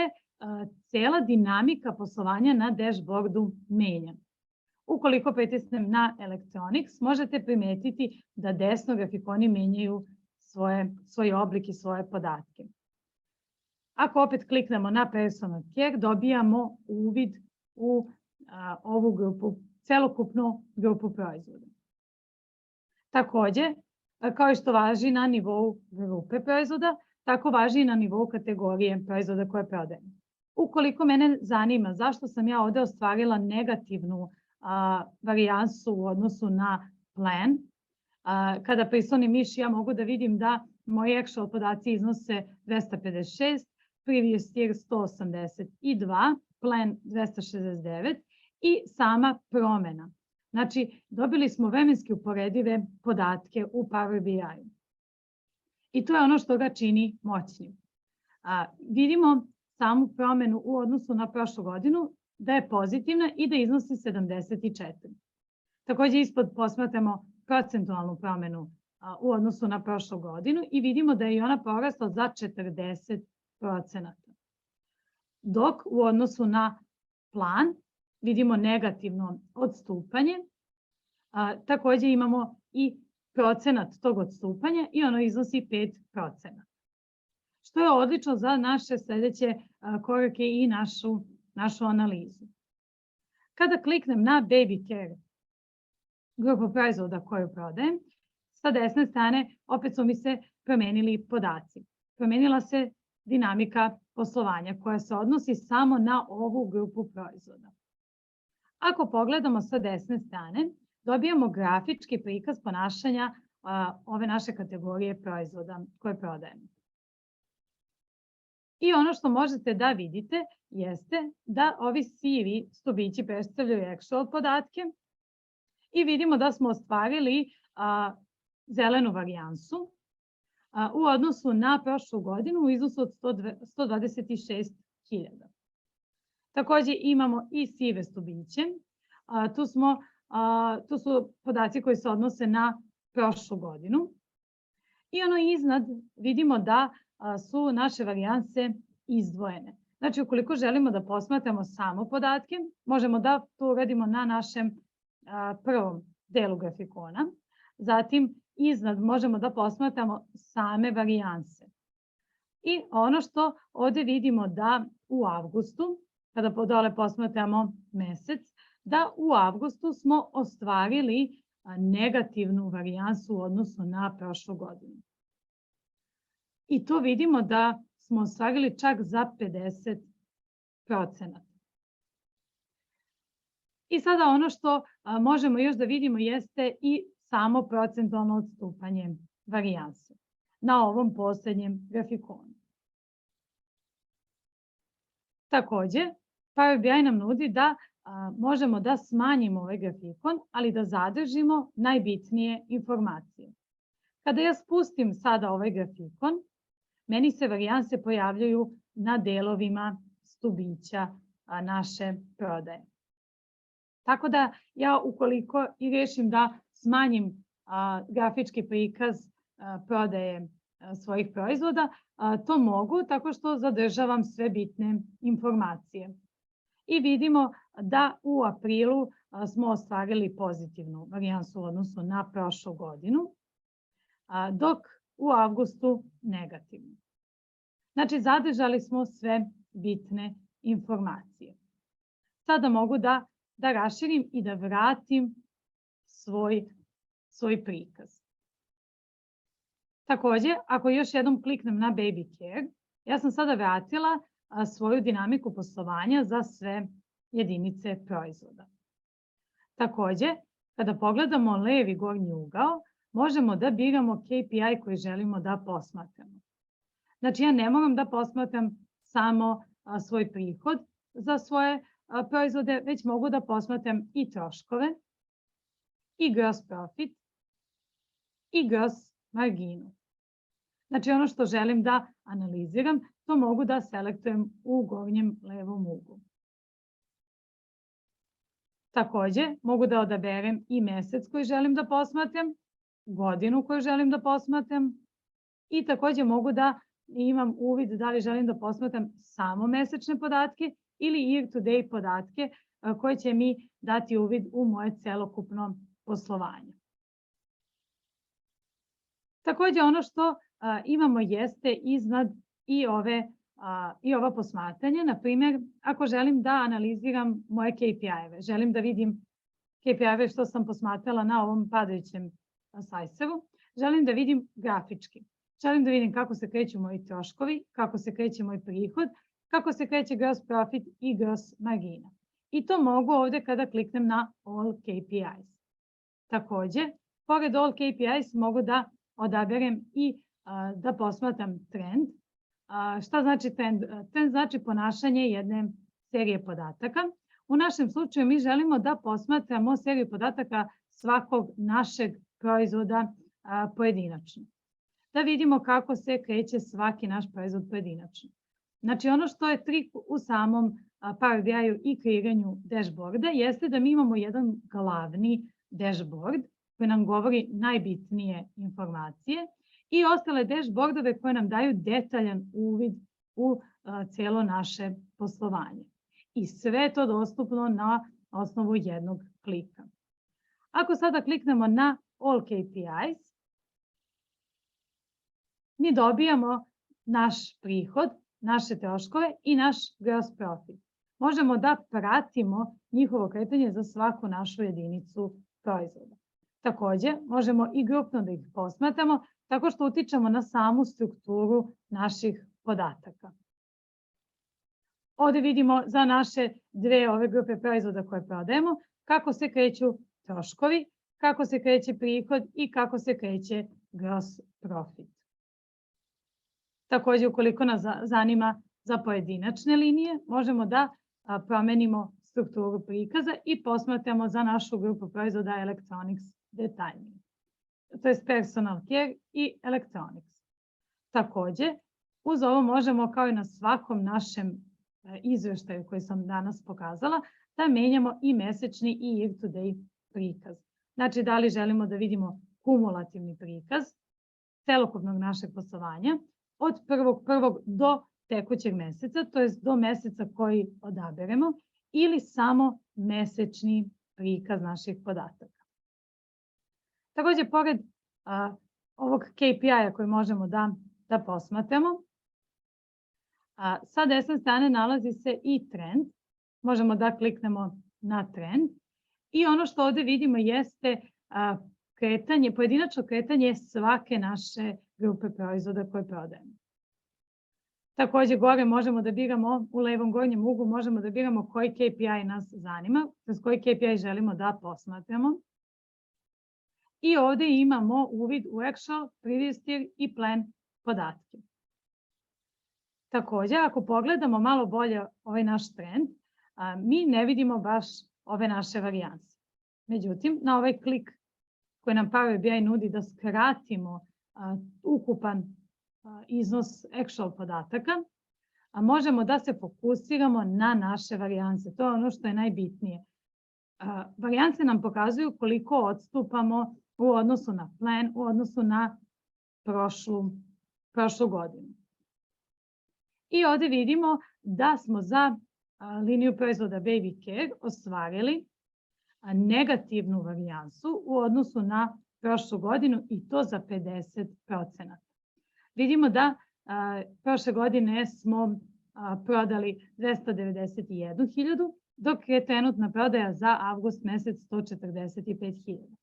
cela dinamika poslovanja na dashboardu menja. Ukoliko pritisnem na Electronics, možete primetiti da desno grafikoni menjaju svoj oblik i svoje podatke. Ako opet kliknemo na Personal Care, dobijamo uvid u ovu grupu, celokupnu grupu proizvoda. Takođe, kao i što važi na nivou grupe proizvoda, tako važi i na nivou kategorije proizvoda koje prodajem. Ukoliko mene zanima zašto sam ja ovde ostvarila negativnu varijansu u odnosu na plan, kada prislonim miš ja mogu da vidim da moji actual podaci iznose 256, previous year 182, plan 269 i sama promena. Znači, dobili smo vremenski uporedive podatke u Power BI-u. I to je ono što ga čini moćnim. Vidimo samu promenu u odnosu na prošlu godinu da je pozitivna i da iznosi 74. Takođe ispod posmatramo procentualnu promenu u odnosu na prošlu godinu i vidimo da je ona porasla za 40%. Dok u odnosu na plan vidimo negativno odstupanje. Takođe imamo i procenat tog odstupanja i ono iznosi 5%. Što je odlično za naše sledeće korake i našu analizu. Kada kliknem na Baby Care grupu proizvoda koju prodajem, sa desne strane opet su mi se promenili podaci. Promenila se dinamika poslovanja koja se odnosi samo na ovu grupu proizvoda. Ako pogledamo sa desne strane, dobijamo grafički prikaz ponašanja ove naše kategorije proizvoda koje prodajemo. I ono što možete da vidite jeste da ovi sivi stubići predstavljaju actual podatke i vidimo da smo ostvarili zelenu varijansu u odnosu na prošlu godinu u iznosu od 126.000. Takođe imamo i sive stubiće. Tu su podaci koji se odnose na prošlu godinu. I ono iznad vidimo da su naše varijanse izdvojene. Znači, ukoliko želimo da posmatramo samo podatke, možemo da to uradimo na našem prvom delu grafikona. Zatim, iznad možemo da posmatramo same varijanse. I ono što ovde vidimo da u avgustu, kada dole posmatramo mesec, da u avgustu smo ostvarili negativnu varijansu u odnosu na prošlu godinu. I to vidimo da smo ostvarili čak za 50%. I sada ono što možemo još da vidimo jeste i samo procentualno odstupanje varijanse na ovom poslednjem grafikonu. Takođe, Power BI nam nudi da možemo da smanjimo ovaj grafikon, ali da zadržimo najbitnije informacije. Kada ja spustim sada ovaj grafikon, meni se varijanse pojavljaju na delovima stubića naše prodaje. Tako da ja ukoliko i rešim da smanjim grafički prikaz prodaje svojih proizvoda, to mogu tako što zadržavam sve bitne informacije. I vidimo da u aprilu smo ostvarili pozitivnu varijansu u odnosu na prošlu godinu, dok u avgustu negativnu. Znači, zadržali smo sve bitne informacije. Sada mogu da raširim i da vratim svoj prikaz. Takođe, ako još jednom kliknem na Baby Care, ja sam sada vratila svoju dinamiku poslovanja za sve jedinice proizvoda. Takođe, kada pogledamo levi gornji ugao, možemo da biramo KPI koji želimo da posmatramo. Znači, ja ne moram da posmatram samo svoj prihod za svoje proizvode, već mogu da posmatram i troškove, i gross profit, i gross marginu. Znači, ono što želim da analiziram, to mogu da selektujem u gornjem levom uglu. Takođe, mogu da odaberem i mesec koji želim da posmatram, godinu koju želim da posmatram i takođe mogu da imam uvid da li želim da posmatram samo mesečne podatke ili year to date podatke koje će mi dati uvid u moje celokupno poslovanje. Takođe, ono što imamo jeste iznad i ova posmatranja. Na primjer, ako želim da analiziram moje KPI-eve, želim da vidim KPI-eve što sam posmatrala na ovom padajućem sajseru, želim da vidim grafički. Želim da vidim kako se kreću moji troškovi, kako se kreće moj prihod, kako se kreće gross profit i gross margina. I to mogu ovde kada kliknem na All KPIs. Takođe, pored All KPIs mogu da odaberem i da posmatram trend. Šta znači trend? Trend znači ponašanje jedne serije podataka. U našem slučaju mi želimo da posmatramo seriju podataka svakog našeg proizvoda pojedinačno. Da vidimo kako se kreće svaki naš proizvod pojedinačno. Znači, ono što je trik u samom Power BI-u i kreiranju dashboarda jeste da mi imamo jedan glavni dashboard koji nam govori najbitnije informacije i ostale dashboardove koje nam daju detaljan uvid u celo naše poslovanje. I sve je to dostupno na osnovu jednog klika. Ako sada kliknemo na All KPIs, mi dobijamo naš prihod, naše troškove i naš gross profit. Možemo da pratimo njihovo kretanje za svaku našu jedinicu proizvoda. Takođe, možemo i grupno da ih posmatramo tako što utičemo na samu strukturu naših podataka. Ovde vidimo za naše dve ove grupe proizvoda koje prodajemo kako se kreću troškovi, kako se kreće prihod i kako se kreće gross profit. Takođe, ukoliko nas zanima za pojedinačne linije, možemo da promenimo strukturu prikaza i posmatramo za našu grupu proizvoda Electronics detaljnije. To je personal care i electronics. Takođe, uz ovo možemo, kao i na svakom našem izveštaju koji sam danas pokazala, da menjamo i mesečni i year-to-date prikaz. Znači, da li želimo da vidimo kumulativni prikaz celokupnog našeg poslovanja od 1.1. do tekućeg meseca, to je do meseca koji odaberemo, ili samo mesečni prikaz naših podataka. Takođe, pored ovog KPI-a koji možemo da posmatramo, sa desne strane nalazi se i trend. Možemo da kliknemo na trend. I ono što ovde vidimo jeste pojedinačno kretanje svake naše grupe proizvoda koje prodajemo. Takođe, gore možemo da biramo, u levom gornjem uglu možemo da biramo koji KPI nas zanima, kroz koji KPI želimo da posmatramo. I ovde imamo uvid u actual, previous year i plan podatke. Takođe, ako pogledamo malo bolje ovaj naš trend, mi ne vidimo baš ove naše varijanse. Međutim, na ovaj klik koji nam Power BI nudi da skratimo ukupan iznos actual podataka, možemo da se fokusiramo na naše varijanse. To je ono što je najbitnije. Varijanse nam pokazuju koliko odstupamo u odnosu na plan, u odnosu na prošlu godinu. I ovde vidimo da smo za liniju proizvoda Baby Care ostvarili negativnu varijansu u odnosu na prošlu godinu i to za 50%. Vidimo da prošle godine smo prodali 291.000, dok je trenutna prodaja za avgust mesec 145.000,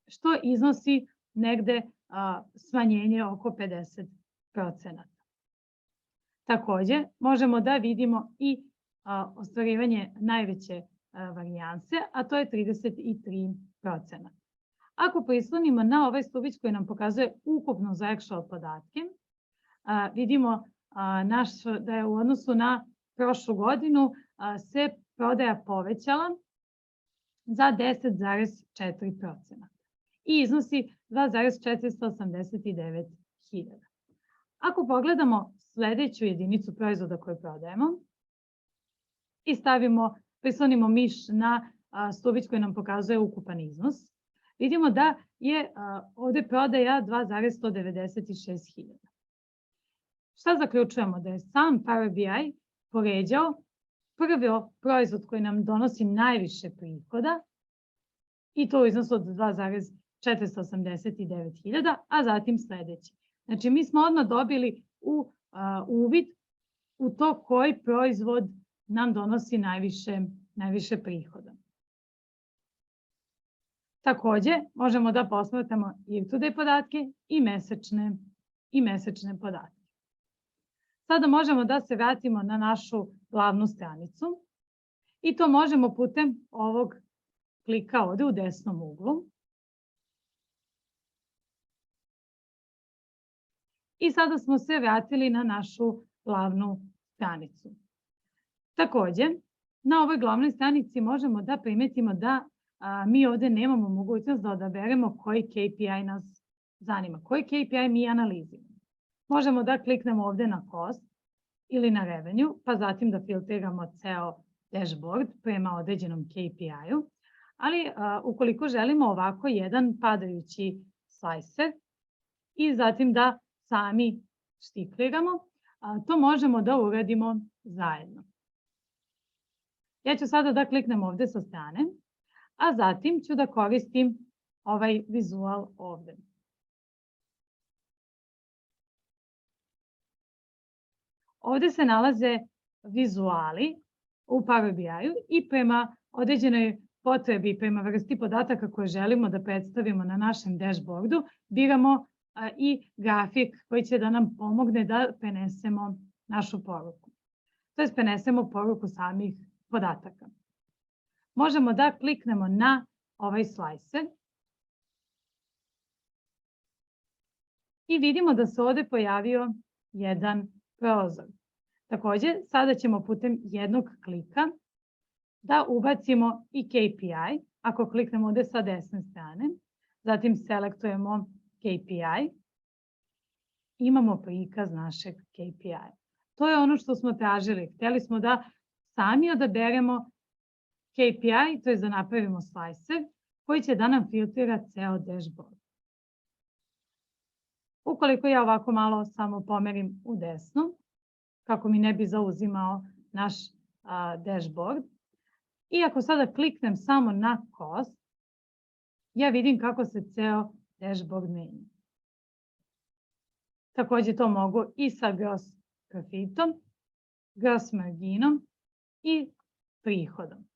što iznosi negde smanjenje oko 50%. Takođe, možemo da vidimo i ostvarivanje najveće varijanse, a to je 33%. Ako prislonimo na ovaj stubić koji nam pokazuje ukupno za actual podatke, vidimo da je u odnosu na prošlu godinu se prodaja povećala za 10,4% i iznosi 2,489.000. Ako pogledamo sledeću jedinicu proizvoda koju prodajemo i prislonimo miš na stubić koji nam pokazuje ukupan iznos, vidimo da je ovde prodaja 2,196.000. Šta zaključujemo? Da je sam Power BI poređao prvi proizvod koji nam donosi najviše prihoda i to u iznosu od 2,489.000, a zatim sledeći. Znači, mi smo odmah dobili uvid u to koji proizvod nam donosi najviše prihoda. Takođe, možemo da posmatramo year-to-date podatke i mesečne podatke. Sada možemo da se vratimo na našu glavnu stranicu i to možemo putem ovog klika ovde u desnom uglu. I sada smo se vratili na našu glavnu stranicu. Takođe, na ovoj glavnoj stranici možemo da primetimo da mi ovde nemamo mogućnost da odaberemo koji KPI nas zanima, koji KPI mi analiziramo. Možemo da kliknemo ovde na cost ili na revenue, pa zatim da filtriramo ceo dashboard prema određenom KPI-u, ali ukoliko želimo ovako jedan padajući slicer i zatim da sami štikliramo, to možemo da uradimo zajedno. Ja ću sada da kliknem ovde sa strane, a zatim ću da koristim ovaj vizual ovde. Ovde se nalaze vizuali u Power BI-u i prema određenoj potrebi, prema vrsti podataka koje želimo da predstavimo na našem dashboardu, biramo i grafik koji će da nam pomogne da prenesemo našu poruku. To jest prenesemo poruku samih podataka. Možemo da kliknemo na ovaj slicer i vidimo da se ovde pojavio jedan prozor. Takođe, sada ćemo putem jednog klika da ubacimo i KPI. Ako kliknemo ovde sa desne strane, zatim selektujemo KPI, imamo prikaz našeg KPI. To je ono što smo tražili. Hteli smo da sami odaberemo KPI, to je da napravimo slicer, koji će da nam filtrira ceo dashboard. Ukoliko ja ovako malo samo pomerim u desno, kako mi ne bi zauzimao naš dashboard, i ako sada kliknem samo na cost, ja vidim kako se ceo dashboard menja. Takođe to mogu i sa gross profitom, gross marginom i prihodom.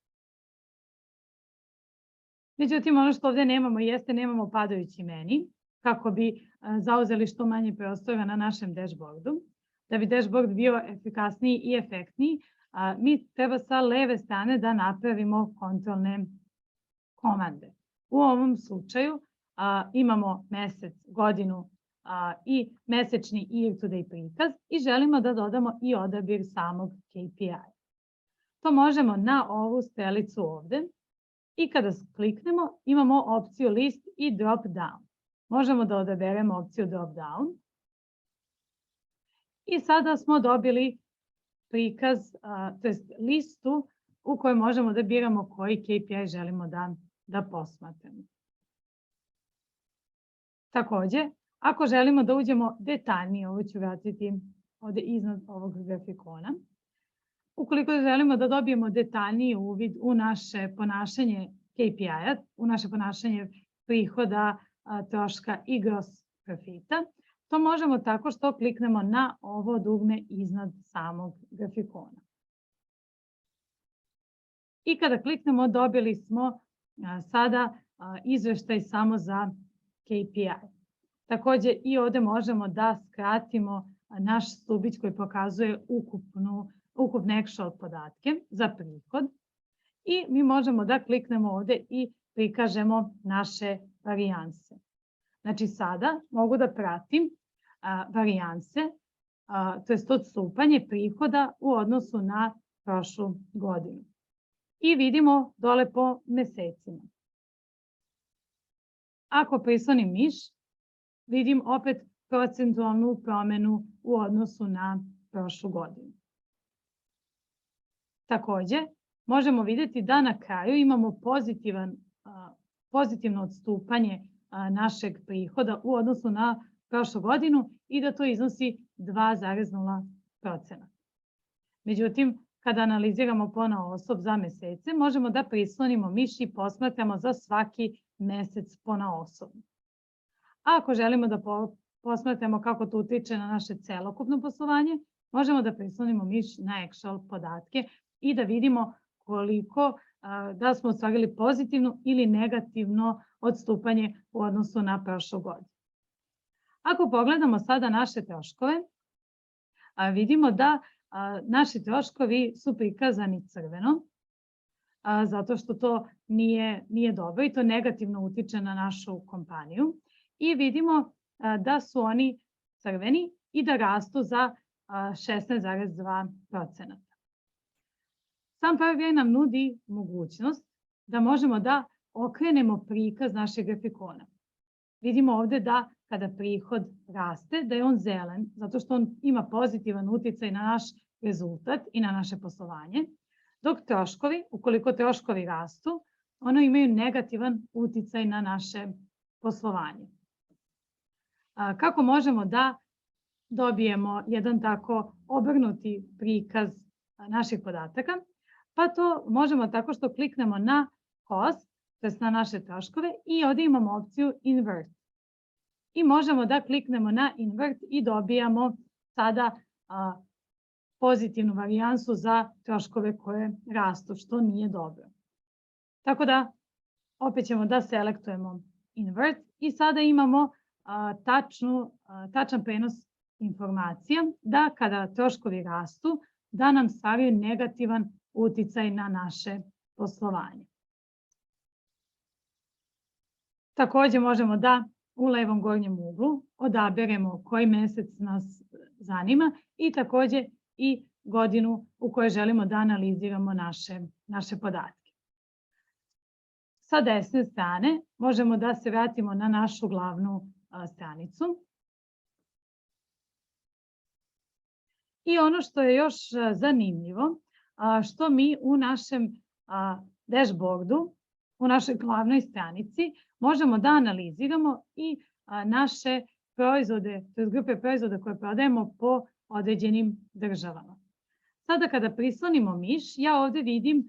Međutim, ono što ovde nemamo jeste nemamo padajući meni, kako bi zauzeli što manje prostora na našem dashboardu. Da bi dashboard bio efikasniji i efektniji, mi treba sa leve strane da napravimo kontrolne komande. U ovom slučaju imamo mesec, godinu i mesečni year-to-date prikaz i želimo da dodamo i odabir samog KPI. To možemo na ovu strelicu ovde i kada kliknemo imamo opciju list i drop down. Možemo da odaberemo opciju drop down i sada smo dobili prikaz, to jest listu u kojoj možemo da biramo koji KPI želimo da posmatramo. Takođe, ako želimo da uđemo detaljnije, ovo ću vratiti ovde iznad ovog grafikona, ukoliko želimo da dobijemo detaljniji uvid u naše ponašanje KPI-a, u naše ponašanje prihoda, troška i gross profita, to možemo tako što kliknemo na ovo dugme iznad samog grafikona. I kada kliknemo dobili smo sada izveštaj samo za KPI. Takođe i ovde možemo da skratimo naš stubić koji pokazuje ukupne actual podatke za prihod i mi možemo da kliknemo ovde i prikažemo naše varijanse. Znači sada mogu da pratim varijanse, to je odstupanje prihoda u odnosu na prošlu godinu. I vidimo dole po mesecima. Ako prislonim miš, vidim opet procentualnu promenu u odnosu na prošlu godinu. Takođe, možemo videti da na kraju imamo pozitivno odstupanje našeg prihoda u odnosu na prošlu godinu i da to iznosi 2,0%. Međutim, kada analiziramo ponaosob za mesece, možemo da prislonimo miš i posmatramo za svaki mesec ponaosob. A ako želimo da posmatramo kako to utiče na naše celokupno poslovanje, možemo da prislonimo miš na Excel podatke i da vidimo koliko da smo ostvarili pozitivno ili negativno odstupanje u odnosu na prošlu godinu. Ako pogledamo sada naše troškove, vidimo da naši troškovi su prikazani crveno, zato što to nije dobro i to negativno utiče na našu kompaniju. I vidimo da su oni crveni i da rastu za 16,2%. Sam Power BI nam nudi mogućnost da možemo da okrenemo prikaz našeg grafikona. Vidimo ovde da kada prihod raste, da je on zelen, zato što on ima pozitivan uticaj na naš rezultat i na naše poslovanje, dok troškovi, ukoliko troškovi rastu, ono imaju negativan uticaj na naše poslovanje. Kako možemo da dobijemo jedan tako obrnuti prikaz naših podataka? Pa to možemo tako što kliknemo na cost, to je na naše troškove, i ovdje imamo opciju invert. I možemo da kliknemo na invert i dobijamo sada pozitivnu varijansu za troškove koje rastu, što nije dobro. Tako da, opet ćemo da selektujemo invert i sada imamo tačan prenos informacija da kada troškovi rastu, da nam stvaraju negativan uticaj na naše poslovanje. Takođe možemo da u levom gornjem uglu odaberemo koji mesec nas zanima i takođe i godinu u kojoj želimo da analiziramo naše podatke. Sa desne strane možemo da se vratimo na našu glavnu stranicu. I ono što je još zanimljivo, što mi u našem dashboardu, u našoj glavnoj stranici, možemo da analiziramo i naše proizvode, to je grupe proizvoda koje prodajemo po određenim državama. Sada kada prislonimo miš, ja ovde vidim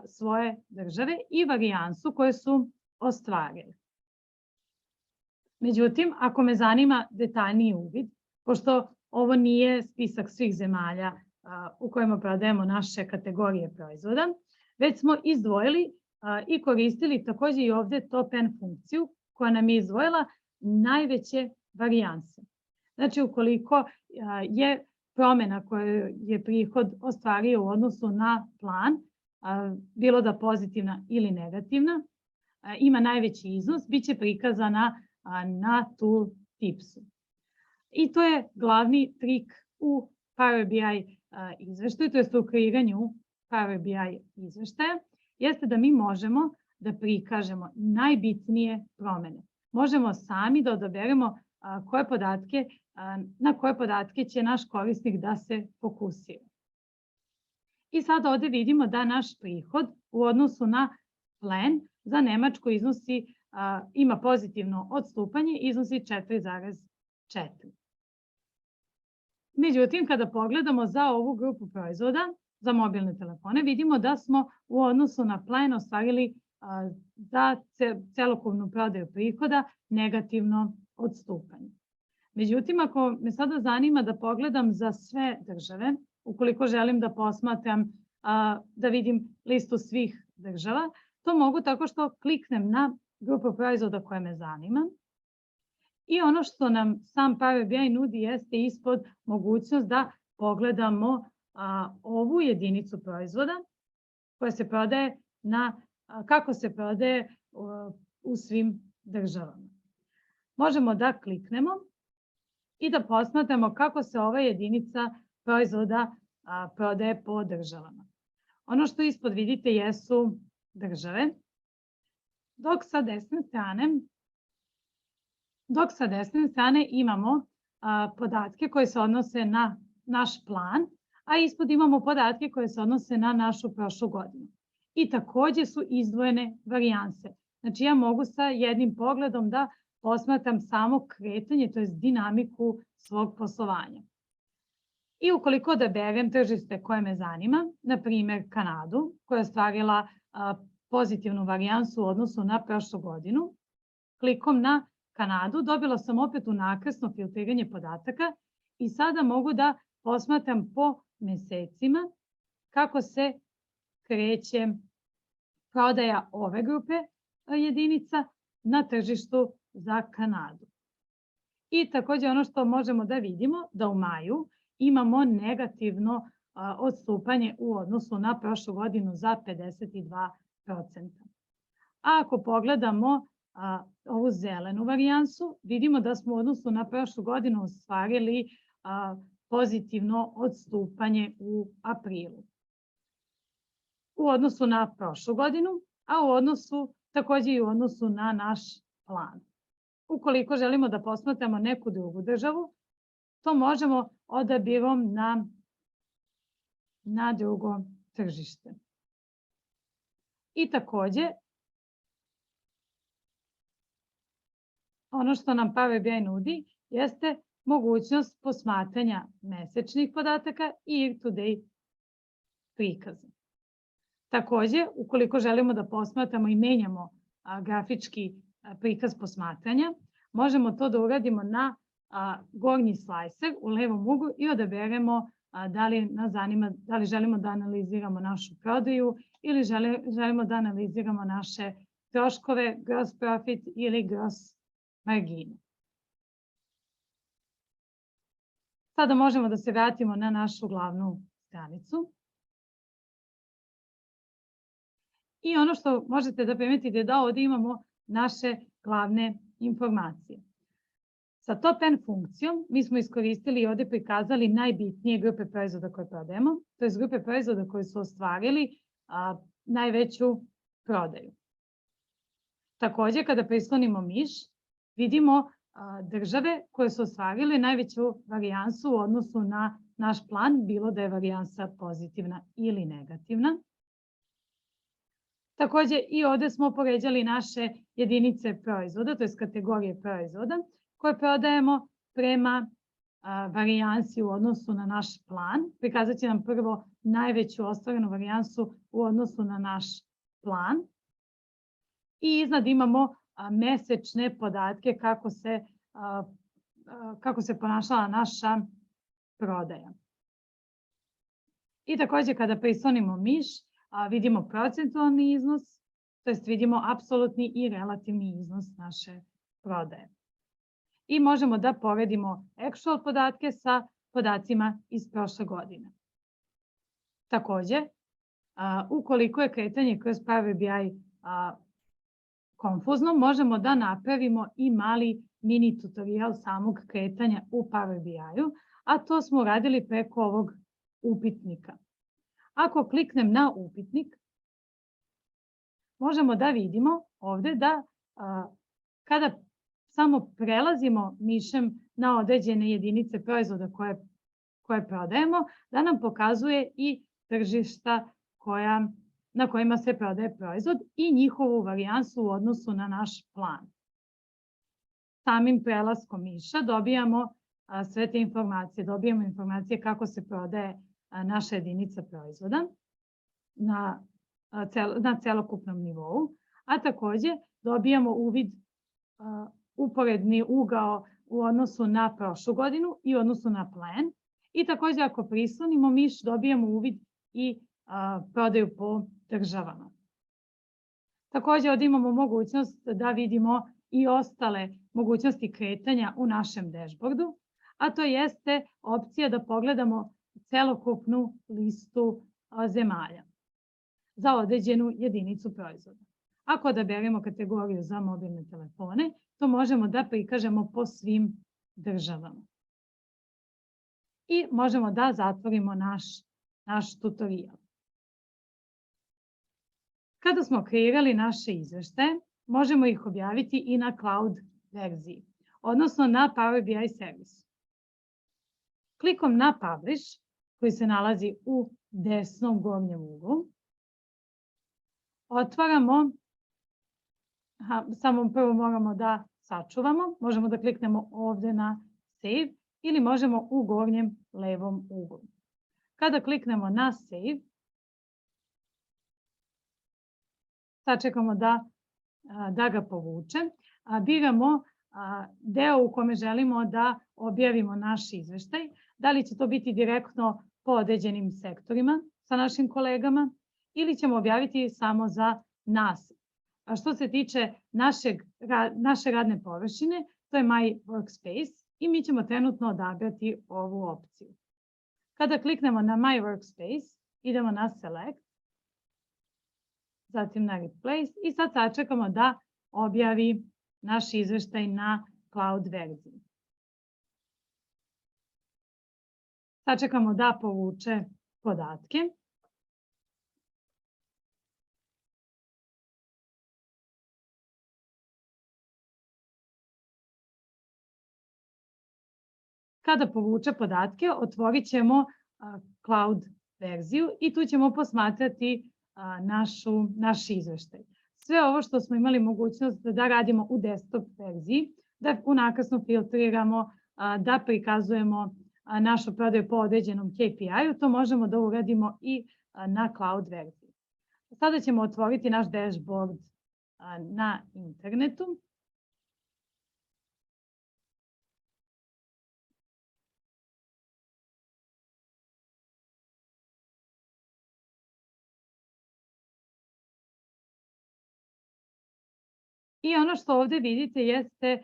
svoje države i varijansu koje su ostvarile. Međutim, ako me zanima detaljniji uvid, pošto ovo nije spisak svih zemalja u kojima prodajemo naše kategorije proizvoda, već smo izdvojili i koristili takođe i ovde top N funkciju koja nam je izdvojila najveće varijanse. Znači, ukoliko je promena koju je prihod ostvario u odnosu na plan, bilo da pozitivna ili negativna, ima najveći iznos, bit će prikazana na tool tipsu. I to je glavni trik u Power BI izveštaju, to je u kreiranju Power BI izveštaja, jeste da mi možemo da prikažemo najbitnije promene. Možemo sami da odaberemo na koje podatke će naš korisnik da se fokusira. I sad ovde vidimo da naš prihod u odnosu na plan za Nemačku ima pozitivno odstupanje, iznosi 4,4. Međutim, kada pogledamo za ovu grupu proizvoda, za mobilne telefone, vidimo da smo u odnosu na plan ostvarili za celokupnu prodaju prihoda negativno odstupanje. Međutim, ako me sada zanima da pogledam za sve države, ukoliko želim da posmatram, da vidim listu svih država, to mogu tako što kliknem na grupu proizvoda koja me zanima. I ono što nam sam Power BI nudi jeste ispod mogućnost da pogledamo ovu jedinicu proizvoda koja se prodaje kako se prodaje u svim državama. Možemo da kliknemo i da posmatramo kako se ova jedinica proizvoda prodaje po državama. Ono što ispod vidite jesu države, dok sa desne strane imamo podatke koje se odnose na naš plan, a ispod imamo podatke koje se odnose na našu prošlu godinu. I takođe su izdvojene varijanse. Znači ja mogu sa jednim pogledom da posmatram samo kretanje, to je dinamiku svog poslovanja. I ukoliko odaberem tržište koje me zanima, na primer Kanadu, koja je ostvarila pozitivnu varijansu u odnosu na prošlu godinu, klikom na Kanadu dobila sam opet unakrsno filtriranje podataka i sada mogu da posmatram po mesecima kako se kreće prodaja ove grupe jedinica na tržištu za Kanadu. I takođe ono što možemo da vidimo, da u maju imamo negativno odstupanje u odnosu na prošlu godinu za 52%. A ako pogledamo ovu zelenu varijansu, vidimo da smo u odnosu na prošlu godinu ostvarili pozitivno odstupanje u aprilu. U odnosu na prošlu godinu, a takođe i u odnosu na naš plan. Ukoliko želimo da posmatramo neku drugu državu, to možemo odabirom na drugo tržište. I takođe, ono što nam Power BI nudi jeste mogućnost posmatranja mesečnih podataka i year-to-date prikaza. Takođe, ukoliko želimo da posmatramo i menjamo grafički prikaz posmatranja, možemo to da uradimo na gornji slajser u levom uglu i odaberemo da li želimo da analiziramo našu prodaju ili želimo da analiziramo naše troškove, gross profit ili gross marginu. Sada možemo da se vratimo na našu glavnu stranicu. I ono što možete da primetite je da ovdje imamo naše glavne informacije. Sa top N funkcijom mi smo iskoristili i ovdje prikazali najbitnije grupe proizvoda koje prodajemo, to je grupe proizvoda koje su ostvarili najveću prodaju. Takođe, kada prislonimo miš, vidimo države koje su ostvarile najveću varijansu u odnosu na naš plan, bilo da je varijansa pozitivna ili negativna. Takođe, i ovdje smo poređali naše jedinice proizvoda, to je kategorije proizvoda, koje prodajemo prema varijansi u odnosu na naš plan. Prikazat će nam prvo najveću ostvarenu varijansu u odnosu na naš plan. I iznad imamo mesečne podatke kako se ponašala naša prodaja. I takođe kada prislonimo miš, vidimo procentualni iznos, to jest vidimo apsolutni i relativni iznos naše prodaje. I možemo da poredimo actual podatke sa podacima iz prošle godine. Takođe, ukoliko je kretanje kroz Power BI konfuzno, možemo da napravimo i mali mini tutorial samog kretanja u Power BI-u, a to smo radili preko ovog upitnika. Ako kliknem na upitnik, možemo da vidimo ovde da kada samo prelazimo mišem na određene jedinice proizvoda koje prodajemo, da nam pokazuje i tržišta na kojima se prodaje proizvod i njihovu varijansu u odnosu na naš plan. Samim prelaskom miša dobijamo sve te informacije. Dobijamo informacije kako se prodaje naša jedinica proizvoda na celokupnom nivou, a takođe dobijamo uvid, uporedni ugao u odnosu na prošlu godinu i u odnosu na plan. I takođe ako prislonimo miš dobijamo uvid i prodaju po državama. Takođe ovdje imamo mogućnost da vidimo i ostale mogućnosti kretanja u našem dashboardu, a to jeste opcija da pogledamo celokupnu listu zemalja za određenu jedinicu proizvoda. Ako odaberemo kategoriju za mobilne telefone, to možemo da prikažemo po svim državama. I možemo da zatvorimo naš tutorial. Kada smo kreirali naše izveštaje, možemo ih objaviti i na cloud verziji, odnosno na Power BI servisu. Klikom na Publish, koji se nalazi u desnom gornjem uglu, otvaramo, samo prvo moramo da sačuvamo, možemo da kliknemo ovde na Save ili možemo u gornjem levom uglu. Kada kliknemo na Save, sačekamo da ga povuče, biramo deo u kome želimo da objavimo naš izveštaj, da li će to biti direktno po određenim sektorima sa našim kolegama ili ćemo objaviti samo za nas. A što se tiče naše radne površine, to je My Workspace i mi ćemo trenutno odabrati ovu opciju. Kada kliknemo na My Workspace, idemo na Select, zatim na Replace i sad sačekamo da objavi naš izveštaj na cloud verziji. Sačekamo da povuče podatke. Kada povuče podatke, otvorit ćemo cloud verziju i tu ćemo posmatrati naš izveštaj. Sve ovo što smo imali mogućnost da radimo u desktop verziji, da unakrsno filtriramo, da prikazujemo našu prodaju po određenom KPI-u, to možemo da uradimo i na cloud verziji. Sada ćemo otvoriti naš dashboard na internetu. I ono što ovde vidite jeste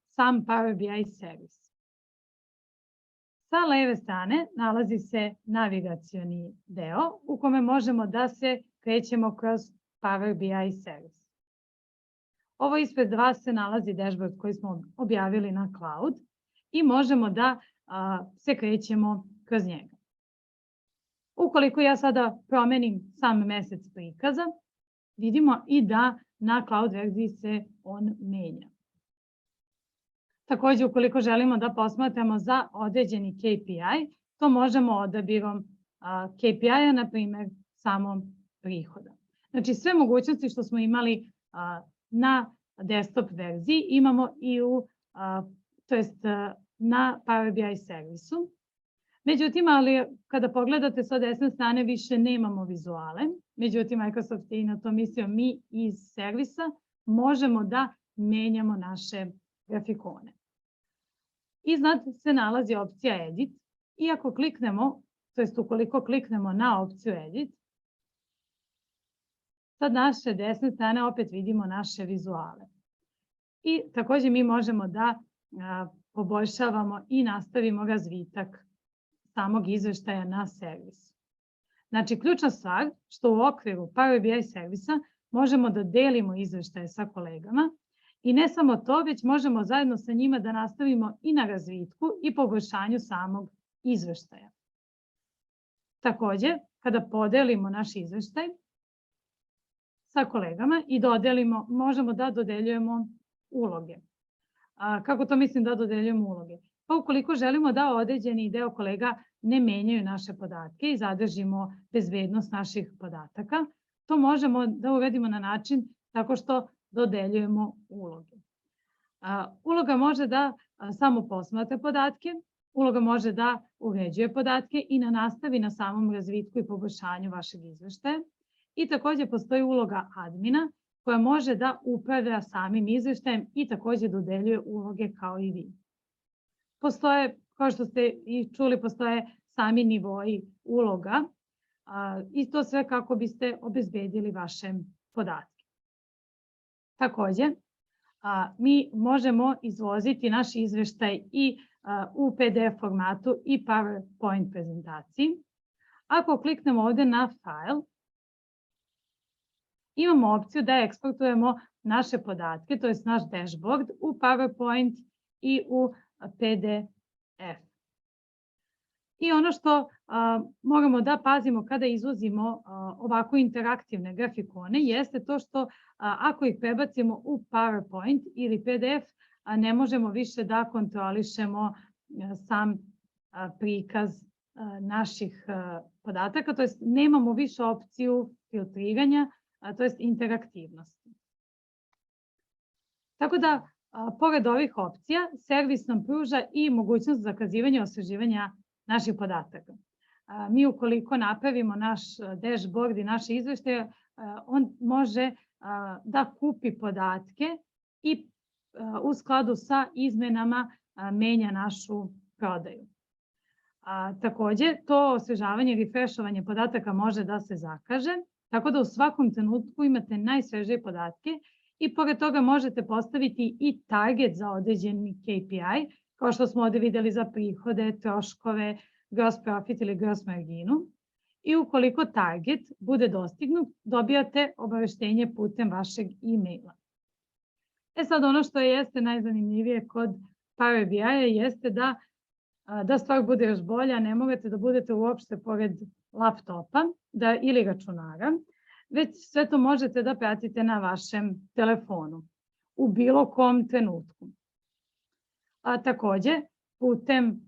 sam Power BI servis. Sa leve strane nalazi se navigacioni deo u kome možemo da se krećemo kroz Power BI servis. Ovo ispred vas se nalazi dashboard koji smo objavili na cloud i možemo da se krećemo kroz njega. Ukoliko ja sada promenim sam mesec prikaza, vidimo i da na cloud verziji se on menja. Takođe, ukoliko želimo da posmatramo za određeni KPI, to možemo odabirom KPI-a, na primjer, samo prihoda. Znači, sve mogućnosti što smo imali na desktop verziji imamo i na Power BI servisu. Međutim, ali kada pogledate sa desne strane više nemamo vizuale. Međutim, Microsoft je i na to mislio, mi iz servisa možemo da menjamo naše grafikone. Iznad se nalazi opcija Edit i ako kliknemo, to jest ukoliko kliknemo na opciju Edit, sa naše desne strane opet vidimo naše vizuale. I takođe mi možemo da poboljšavamo i nastavimo razvitak samog izveštaja na servisu. Znači, ključna stvar što u okviru Power BI servisa možemo da delimo izveštaje sa kolegama i ne samo to, već možemo zajedno sa njima da nastavimo i na razvitku i poboljšanju samog izveštaja. Takođe, kada podelimo naš izveštaj sa kolegama i možemo da dodeljujemo uloge. Kako to mislim da dodeljujemo uloge? Pa ukoliko želimo da određeni deo kolega ne menjaju naše podatke i zadržimo bezbednost naših podataka, to možemo da uredimo na način tako što dodeljujemo uloge. Uloga može da samo posmatra podatke, uloga može da uređuje podatke i nastavi na samom razvitku i poboljšanju vašeg izveštaja. I takođe postoji uloga admina koja može da upravlja samim izveštajem i takođe dodeljuje uloge kao i vi. Postoje, kao što ste i čuli, postoje sami nivoi uloga i to sve kako biste obezbedili vaše podatke. Takođe, mi možemo izvoziti naš izveštaj i u PDF formatu i PowerPoint prezentaciji. Ako kliknemo ovde na File, imamo opciju da eksportujemo naše podatke, to je naš dashboard u PowerPoint i u PDF. I ono što moramo da pazimo kada izvozimo ovako interaktivne grafikone jeste to što ako ih prebacimo u PowerPoint ili PDF, ne možemo više da kontrolišemo sam prikaz naših podataka, to jest nemamo više opciju filtriranja, to jest interaktivnosti. Tako da, pored ovih opcija, servis nam pruža i mogućnost zakazivanja i osveživanja naših podataka. Mi ukoliko napravimo naš dashboard i naše izveštaje, on može da kupi podatke i u skladu sa izmenama menja našu prodaju. Takođe, to osvežavanje i refrešovanje podataka može da se zakaže, tako da u svakom trenutku imate najsvežije podatke i pored toga možete postaviti i target za određeni KPI, kao što smo ovde videli za prihode, troškove, gross profit ili gross marginu. I ukoliko target bude dostignut, dobijate obaveštenje putem vašeg e-maila. Sad ono što jeste najzanimljivije kod Power BI-a jeste da stvar bude još bolja, ne morate da budete uopšte pored laptopa ili računara, već sve to možete da pratite na vašem telefonu u bilo kom trenutku. Takođe, putem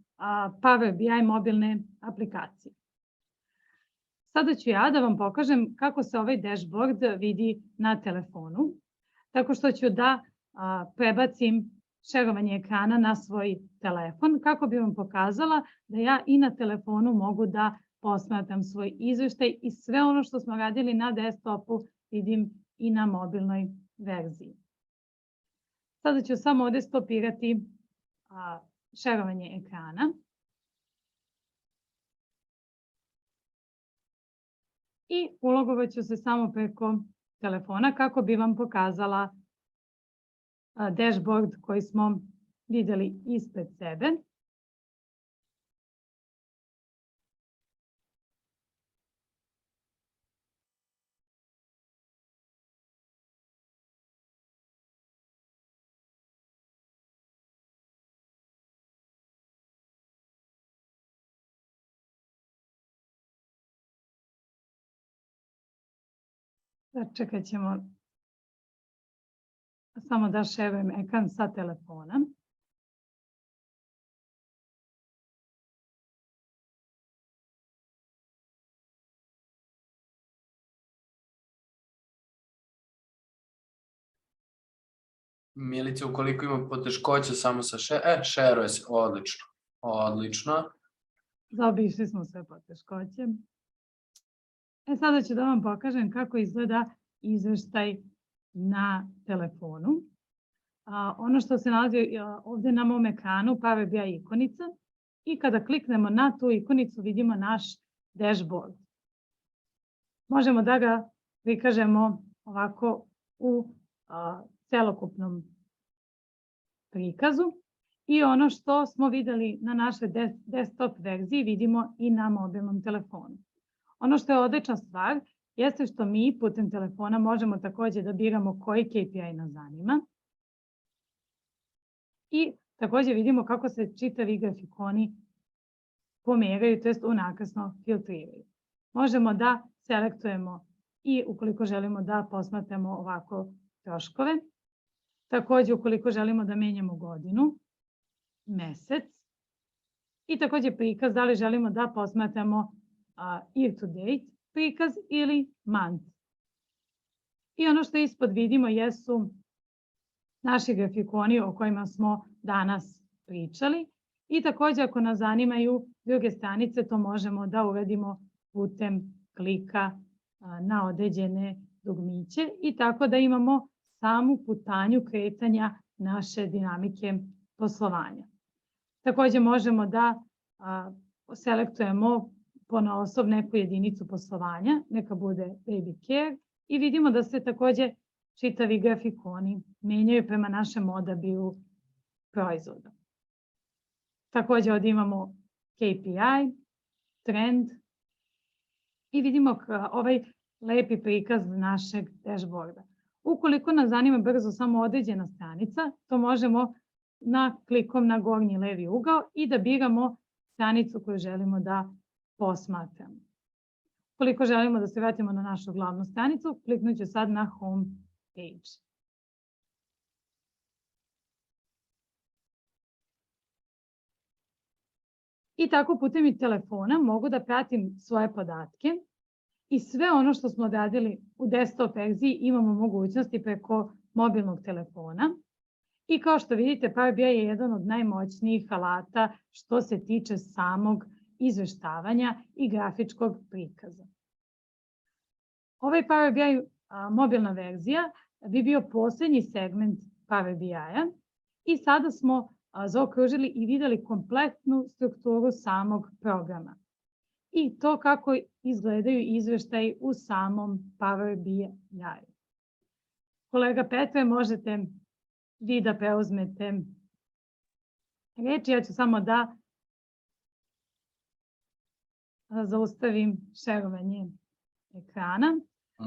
Power BI mobilne aplikacije. Sada ću ja da vam pokažem kako se ovaj dashboard vidi na telefonu, tako što ću da prebacim šerovanje ekrana na svoj telefon kako bi vam pokazala da ja i na telefonu mogu da posmatram svoj izveštaj i sve ono što smo radili na desktopu vidim i na mobilnoj verziji. Sada ću samo ovde stopirati šerovanje ekrana. I ulogovat ću se samo preko telefona kako bi vam pokazala dashboard koji smo videli ispred sebe. Čekat ćemo samo da šerujem ekran sa telefona. Milice, ukoliko ima poteškoća samo sa šeruje se, odlično, odlično. Zaobišli smo sve poteškoće. Sada ću da vam pokažem kako izgleda izveštaj na telefonu. Ono što se nalazi ovde na mom ekranu, Power BI ikonica, i kada kliknemo na tu ikonicu vidimo naš dashboard. Možemo da ga prikažemo ovako u celokupnom prikazu i ono što smo videli na našoj desktop verziji vidimo i na mobilnom telefonu. Ono što je odlična stvar jeste što mi putem telefona možemo takođe da biramo koji KPI nas zanima i takođe vidimo kako se čitavi grafikoni pomeraju, to jest unakrsno filtriraju. Možemo da selektujemo i ukoliko želimo da posmatramo ovako troškove, takođe ukoliko želimo da menjamo godinu, mesec i takođe prikaz da li želimo da posmatramo year to date prikaz ili month. I ono što ispod vidimo jesu naši grafikoni o kojima smo danas pričali i takođe ako nas zanimaju druge stranice to možemo da uradimo putem klika na određene dugmiće i tako da imamo samu putanju kretanja naše dinamike poslovanja. Takođe možemo da selektujemo ponaosob neku jedinicu poslovanja, neka bude baby care i vidimo da se takođe čitavi grafikoni menjaju prema našem odabiru proizvoda. Takođe ovdje imamo KPI, trend i vidimo ovaj lepi prikaz našeg dashboarda. Ukoliko nas zanima brzo samo određena stranica, to možemo klikom na gornji levi ugao i da biramo stranicu koju želimo da posmatramo. Ukoliko želimo da se vratimo na našu glavnu stranicu, kliknut ću sad na home page. I tako putem i telefona mogu da pratim svoje podatke i sve ono što smo odradili u desktop verziji imamo mogućnosti preko mobilnog telefona. I kao što vidite, Power BI je jedan od najmoćnijih alata što se tiče samog izveštavanja i grafičkog prikaza. Ovaj Power BI mobilna verzija bi bio poslednji segment Power BI-a i sada smo zaokružili i videli kompletnu strukturu samog programa i to kako izgledaju izveštaji u samom Power BI-u. Kolega Petre, možete vi da preuzmete reč, ja ću samo da zaustavim šerovanje ekrana.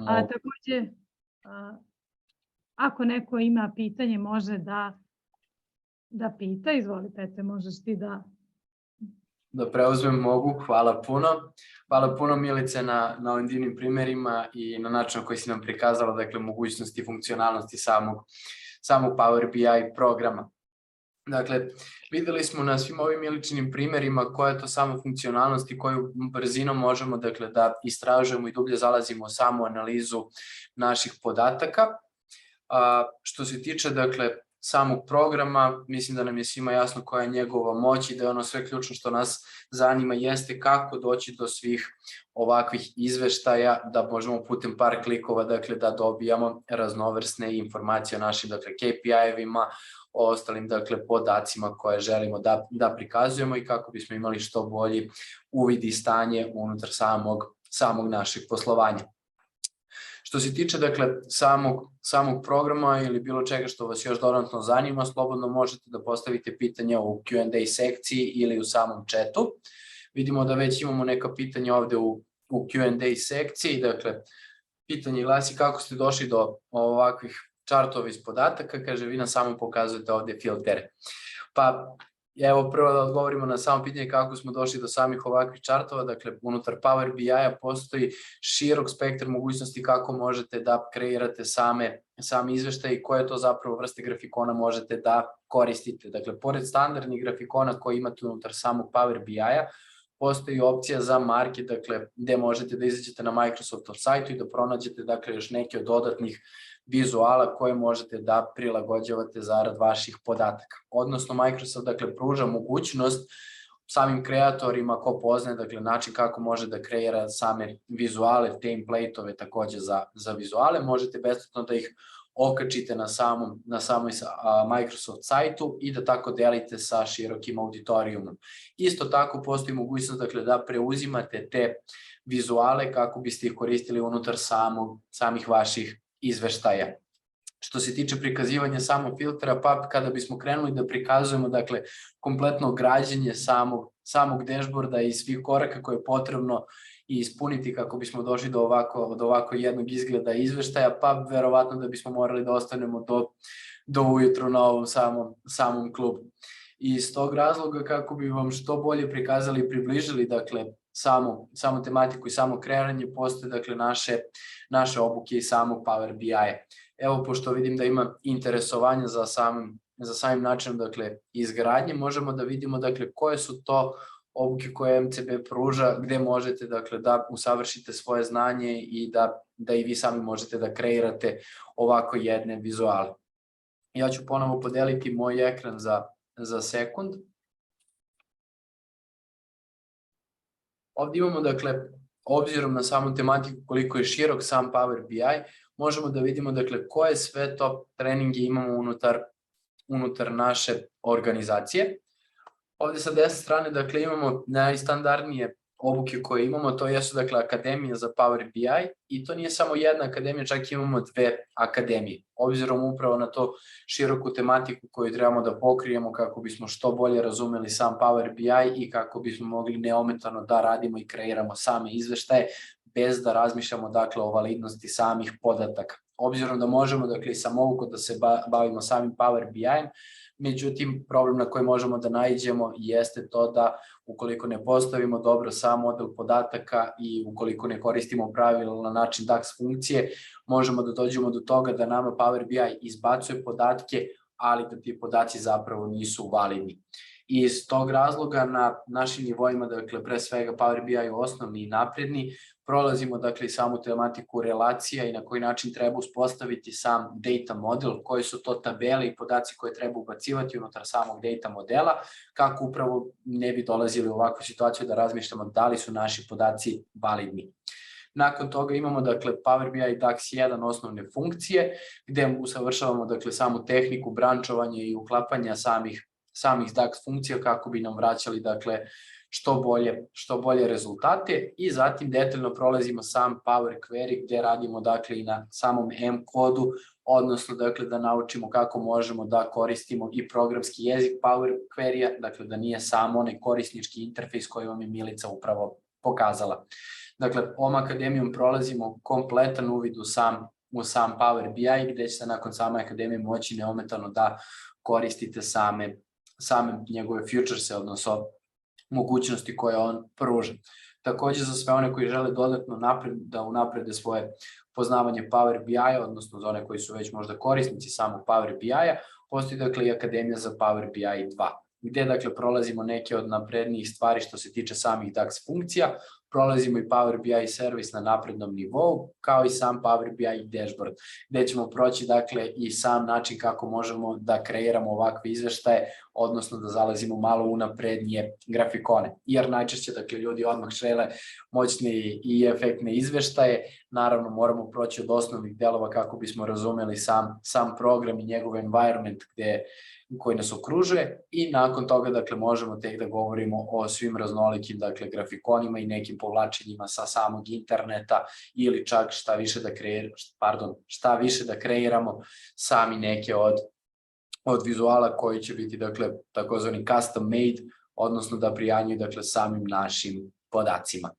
Takođe, ako neko ima pitanje, može da pita. Izvoli, Petre, možeš ti da... Da preuzmem mogu, hvala puno. Hvala puno, Milice, na ovim divnim primerima i na način na koji si nam prikazala, dakle, mogućnosti i funkcionalnosti samog Power BI programa. Dakle, videli smo na svim ovim Miličinim primerima koja je to samo funkcionalnost i koju brzinom možemo, dakle, da istražujemo i dublje zalazimo u samu analizu naših podataka. Što se tiče, dakle, samog programa, mislim da nam je svima jasno koja je njegova moć i da je ono sve ključno što nas zanima jeste kako doći do svih ovakvih izveštaja, da možemo putem par klikova dakle, da dobijamo raznovrsne informacije o našim dakle, KPI-evima, o ostalim dakle, podacima koje želimo da prikazujemo i kako bismo imali što bolji uvid i stanje unutar samog našeg poslovanja. Što se tiče dakle, samog programa ili bilo čega što vas još dodatno zanima, slobodno možete da postavite pitanja u Q&A sekciji ili u samom chatu. Vidimo da već imamo neka pitanja ovde u Q&A sekciji, dakle, pitanje glasi kako ste došli do ovakvih čartova iz podataka, kaže vi nam samo pokazujete ovde filtere. Pa evo prvo da odgovorimo na samo pitanje kako smo došli do samih ovakvih čartova, dakle unutar Power BI-a postoji širok spektar mogućnosti kako možete da kreirate sami izveštaj i koje to zapravo vrste grafikona možete da koristite. Dakle, pored standardnih grafikona koje imate unutar samog Power BI-a, postoji opcija za market, dakle, gde možete da izađete na Microsoftov sajtu i da pronađete, dakle, još neke od dodatnih vizuala koje možete da prilagođavate zarad vaših podataka. Odnosno, Microsoft, dakle, pruža mogućnost samim kreatorima ko poznaje, dakle, način kako može da kreira same vizuale, template-ove takođe za vizuale, možete besplatno da ih okačite na samom Microsoft sajtu i da tako delite sa širokim auditorijumom. Isto tako postoji mogućnost dakle, da preuzimate te vizuale kako biste ih koristili unutar samih vaših izveštaja. Što se tiče prikazivanja samog filtera, pa kada bismo krenuli da prikazujemo dakle, kompletno građenje samog dashboarda i svih koraka koje je potrebno i ispuniti kako bismo došli do ovako jednog izgleda izveštaja, pa verovatno da bismo morali da ostanemo do ujutru na ovom samom klubu. I iz tog razloga kako bi vam što bolje prikazali i približili dakle, samu tematiku i samo kreiranje, postoje dakle, naše obuke i samog Power BI-a. Evo, pošto vidim da ima interesovanja za samim načinom dakle, izgradnje, možemo da vidimo dakle, koje su to obuke koje MCB pruža, gde možete dakle, da usavršite svoje znanje i da i vi sami možete da kreirate ovako jedne vizuale. Ja ću ponovo podeliti moj ekran za sekund. Ovdje imamo, dakle, obzirom na samu tematiku koliko je širok sam Power BI, možemo da vidimo dakle, koje sve to treninge imamo unutar naše organizacije. Ovde sa desne strane dakle, imamo najstandardnije obuke koje imamo, to jesu dakle, akademija za Power BI i to nije samo jedna akademija, čak imamo dve akademije. Obzirom upravo na to široku tematiku koju trebamo da pokrijemo kako bismo što bolje razumeli sam Power BI i kako bismo mogli neometano da radimo i kreiramo same izveštaje bez da razmišljamo dakle, o validnosti samih podataka. Obzirom da možemo dakle, i samouko da se bavimo samim Power BI-em, međutim, problem na koji možemo da naiđemo jeste to da ukoliko ne postavimo dobro sam model podataka i ukoliko ne koristimo pravilan način DAX funkcije, možemo da dođemo do toga da nama Power BI izbacuje podatke, ali da ti podaci zapravo nisu validni. I iz tog razloga na našim nivoima, dakle pre svega Power BI osnovni i napredni, prolazimo dakle i samu tematiku relacija i na koji način treba uspostaviti sam data model, koji su to tabele i podaci koje treba ubacivati unutar samog data modela, kako upravo ne bi dolazili u ovakvu situaciju da razmišljamo da li su naši podaci validni. Nakon toga imamo dakle Power BI DAX 1 osnovne funkcije, gde usavršavamo dakle samu tehniku brančovanja i uklapanja samih DAX funkcija kako bi nam vraćali dakle što bolje rezultate i zatim detaljno prolazimo sam Power Query gde radimo dakle i na samom M kodu, odnosno dakle da naučimo kako možemo da koristimo i programski jezik Power Query-a, dakle da nije samo onaj korisnički interfejs koji vam je Milica upravo pokazala. Dakle, ovom akademijom prolazimo kompletan uvid u sam Power BI gde ćete nakon same akademije moći neometano da koristite same njegove featurese, odnosno mogućnosti koje on pruža. Takođe, za sve one koji žele dodatno da unaprede svoje poznavanje Power BI-a, odnosno za one koji su već možda korisnici samog Power BI-a, postoji dakle i Akademija za Power BI 2, gde dakle prolazimo neke od naprednijih stvari što se tiče samih DAX funkcija, prolazimo i Power BI servis na naprednom nivou, kao i sam Power BI dashboard, gde ćemo proći dakle i sam način kako možemo da kreiramo ovakve izveštaje, odnosno da zalazimo malo u naprednije grafikone. Jer najčešće dakle ljudi odmah žele moćne i efektne izveštaje, naravno moramo proći od osnovnih delova kako bismo razumeli sam program i njegov environment koji nas okružuje i nakon toga dakle možemo tek da govorimo o svim raznolikim dakle grafikonima i nekim povlačenjima sa samog interneta ili čak šta više da kreiramo sami neke od vizuala koji će biti dakle takozvani custom made, odnosno da prijanjuju dakle samim našim podacima.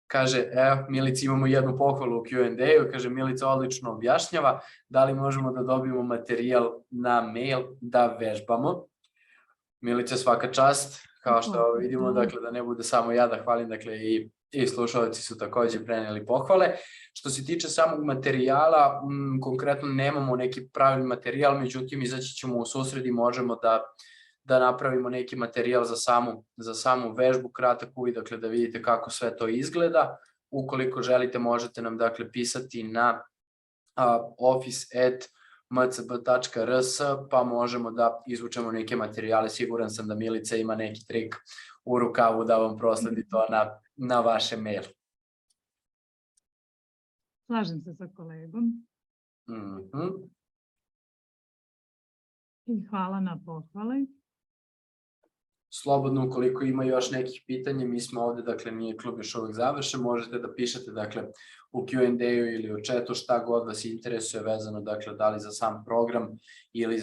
Kaže, evo, Milica, imamo jednu pohvalu u Q&A-u, kaže, Milica odlično objašnjava, da li možemo da dobijemo materijal na mail da vežbamo. Milica, svaka čast, kao što vidimo, dakle, da ne bude samo ja da hvalim, dakle, i slušalci su takođe preneli pohvale. Što se tiče samog materijala, konkretno nemamo neki pravilni materijal, međutim, izaći ćemo u susret i možemo da napravimo neki materijal za samu vežbu, kratak uvid, dakle da vidite kako sve to izgleda. Ukoliko želite, možete nam dakle pisati na office@mcb.rs, pa možemo da izvučemo neke materijale. Siguran sam da Milica ima neki trik u rukavu da vam prosledi to na vaše mail. Slažem se sa kolegom. I hvala na pohvali. Slobodno, ukoliko ima još nekih pitanja, mi smo ovde, dakle, nije klub još uvek završen, možete da pišete, dakle, u Q&A-u ili u chatu šta god vas interesuje vezano, dakle, da li za sam program ili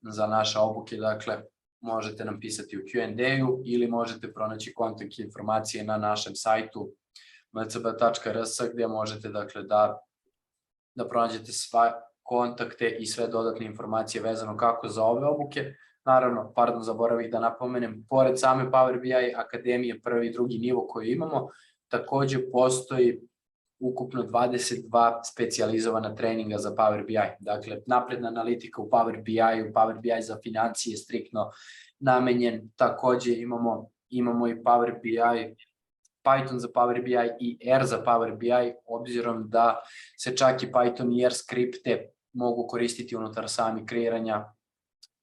za naše obuke, dakle, možete nam pisati u Q&A-u ili možete pronaći kontakt informacije na našem sajtu mcb.rs gde možete, dakle, da pronađete sve kontakte i sve dodatne informacije vezano kako za ove obuke. Naravno, zaboravih da napomenem, pored same Power BI akademije prvi i drugi nivo koji imamo, takođe postoji ukupno 22 specijalizovana treninga za Power BI. Dakle, napredna analitika u Power BI-u, Power BI za financije striktno namenjen, takođe imamo i Power BI, Python za Power BI i R za Power BI, obzirom da se čak i Python i R skripte mogu koristiti unutar sami kreiranja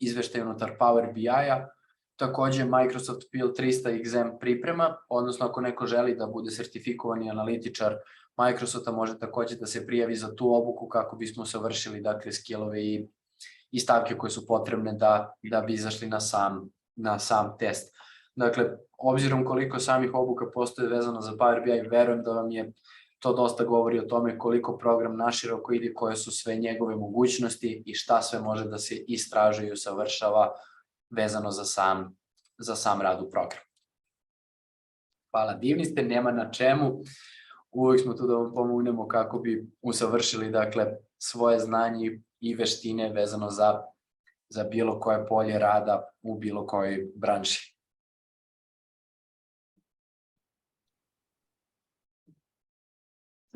izveštaja unutar Power BI-a. Takođe, Microsoft PL 300 exam priprema, odnosno ako neko želi da bude sertifikovani analitičar Microsofta, može takođe da se prijavi za tu obuku kako bismo savršili, dakle, skillove i stavke koje su potrebne da bi izašli na sam test. Dakle, obzirom koliko samih obuka postoje vezano za Power BI, verujem da vam je to dosta govori o tome koliko program naširoko ide, koje su sve njegove mogućnosti i šta sve može da se istražuje i usavršava vezano za sam rad u programu. Hvala, divni ste, nema na čemu. Uvijek smo tu da vam pomognemo kako bi usavršili, dakle, svoje znanje i veštine vezano za bilo koje polje rada u bilo kojoj branši.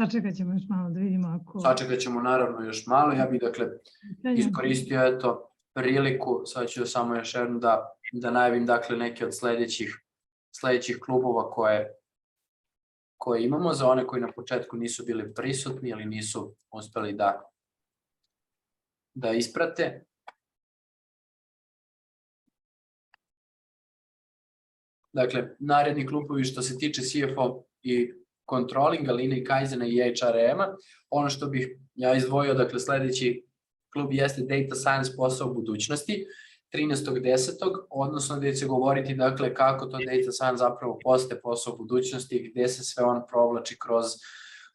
Sačekat ćemo još malo da vidimo ako... Sačekat ćemo naravno još malo. Ja bih, dakle, iskoristio priliku, sad ću samo još jednom da najavim, dakle, neke od sledećih klubova koje imamo, za one koji na početku nisu bili prisutni ili nisu uspeli da isprate. Dakle, naredni klubovi što se tiče CFO i controllinga, Lean Kaizena i HRM-a. Ono što bih ja izdvojio, dakle, sledeći klub jeste Data Science posao budućnosti, 13.10. odnosno gde će govoriti, dakle, kako to Data Science zapravo postaje posao budućnosti, gde se sve on provlači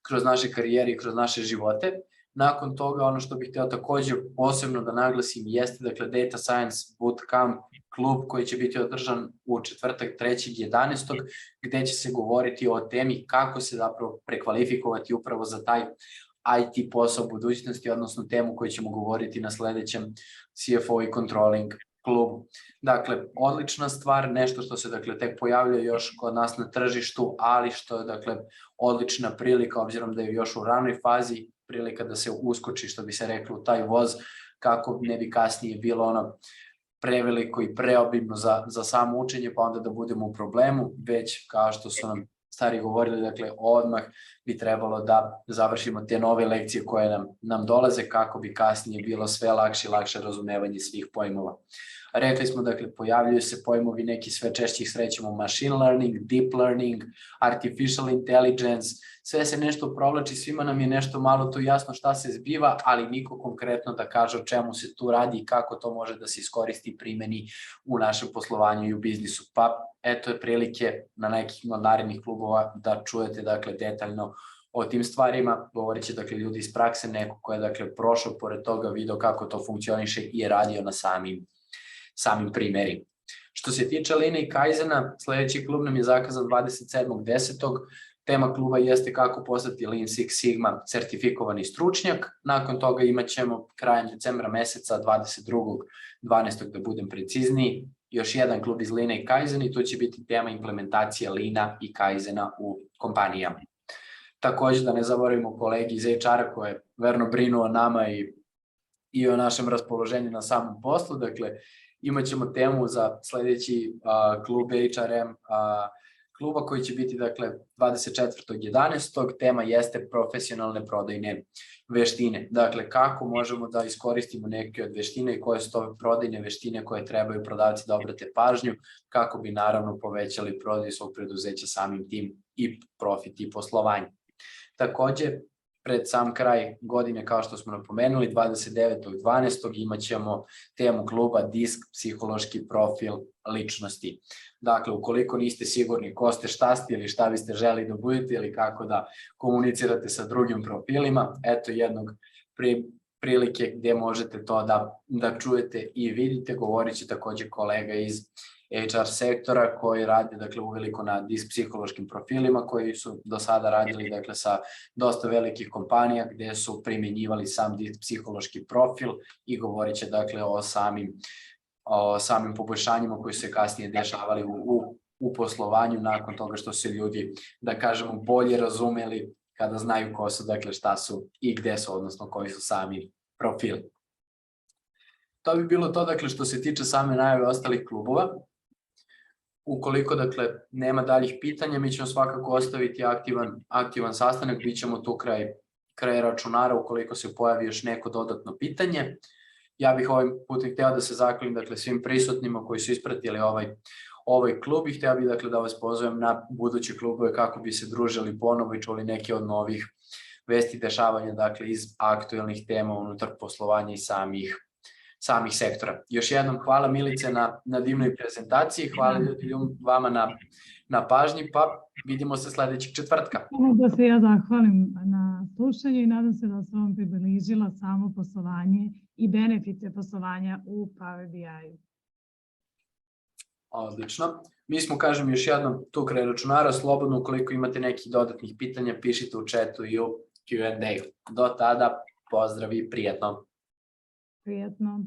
kroz naše karijere i kroz naše živote. Nakon toga, ono što bih hteo takođe posebno da naglasim jeste, dakle, Data Science Bootcamp klub koji će biti održan u četvrtak 3.11. gde će se govoriti o temi kako se zapravo prekvalifikovati upravo za taj IT posao budućnosti, odnosno temu koju ćemo govoriti na sledećem CFO i Controlling klubu. Dakle, odlična stvar, nešto što se, dakle, tek pojavlja još kod nas na tržištu, ali što je, dakle, odlična prilika, obzirom da je još u ranoj fazi, prilika da se uskoči, što bi se reklo, u taj voz, kako ne bi kasnije bilo ono preveliko i preobimno za samo učenje, pa onda da budemo u problemu, već kao što su nam stari govorili, dakle odmah bi trebalo da završimo te nove lekcije koje nam dolaze kako bi kasnije bilo sve lakše i lakše razumevanje svih pojmova. Rekli smo, dakle, pojavljuju se pojmovi, neki sve češće ih srećemo, machine learning, deep learning, artificial intelligence, sve se nešto provlači, svima nam je nešto malo tu jasno šta se zbiva, ali niko konkretno da kaže o čemu se tu radi i kako to može da se iskoristi i primeni u našem poslovanju i u biznisu. Pa eto je prilike na nekih od narednih klubova da čujete, dakle, detaljno o tim stvarima, govorit će, dakle, ljudi iz prakse, neko ko je, dakle, prošao pored toga, video kako to funkcioniše i je radio na samim primjerima. Što se tiče Leana i Kaizena, sledeći klub nam je zakazan 27.10. Tema kluba jeste kako postati Lean Six Sigma certifikovani stručnjak. Nakon toga imat ćemo krajem decembra meseca, 22.12. da budem precizniji, još jedan klub iz Leana i Kaizena i tu će biti tema implementacija Leana i Kaizena u kompanijama. Takođe da ne zaboravimo kolegi iz HR-a koje verno brinu o nama i o našem raspoloženju na samom poslu. Dakle, imat ćemo temu za sledeći klub HRM kluba koji će biti, dakle, 24.11. Tema jeste profesionalne prodajne veštine. Dakle, kako možemo da iskoristimo neke od veštine i koje su to prodajne veštine koje trebaju prodavci da obrate pažnju kako bi naravno povećali prodaj svog preduzeća samim tim i profit i poslovanje. Takođe, pred sam kraj godine, kao što smo napomenuli, 29.12. imat ćemo temu kluba DISC psihološki profil ličnosti. Dakle, ukoliko niste sigurni ko ste, šta ste ili šta biste želi da budete ili kako da komunicirate sa drugim profilima, eto jednog prilike gde možete to da čujete i vidite. Govorit će takođe kolega iz HR sektora koji radi, dakle, uveliko na DISC psihološkim profilima koji su do sada radili, dakle, sa dosta velikih kompanija gde su primjenjivali sam DISC psihološki profil i govorit će, dakle, o samim poboljšanjima koji su se kasnije dešavali u poslovanju nakon toga što se ljudi, da kažemo, bolje razumeli kada znaju ko su, dakle, šta su i gde su, odnosno koji su sami profili. To bi bilo to, dakle, što se tiče same najave ostalih klubova. Ukoliko, dakle, nema daljih pitanja, mi ćemo svakako ostaviti aktivan sastanak, bit ćemo tu kraj računara ukoliko se pojavi još neko dodatno pitanje. Ja bih ovim putem hteo da se zahvalim, dakle, svim prisutnima koji su ispratili ovaj klub i hteo bih, dakle, da vas pozovem na buduće klubove kako bi se družili ponovo i čuli neke od novih vesti dešavanja, dakle, iz aktuelnih tema unutar poslovanja i samih sektora. Još jednom hvala, Milice, na divnoj prezentaciji, hvala ljudi vama na pažnji, pa vidimo se sledećeg četvrtka. Da se ja zahvalim na slušanju i nadam se da sam vam približila samo poslovanje i benefite poslovanja u Power BI-u. Odlično. Mi smo, kažem još jednom, tu kraj računara, slobodno ukoliko imate nekih dodatnih pitanja, pišite u chatu i u Q&A. Do tada, pozdrav i prijatno. Prijatno.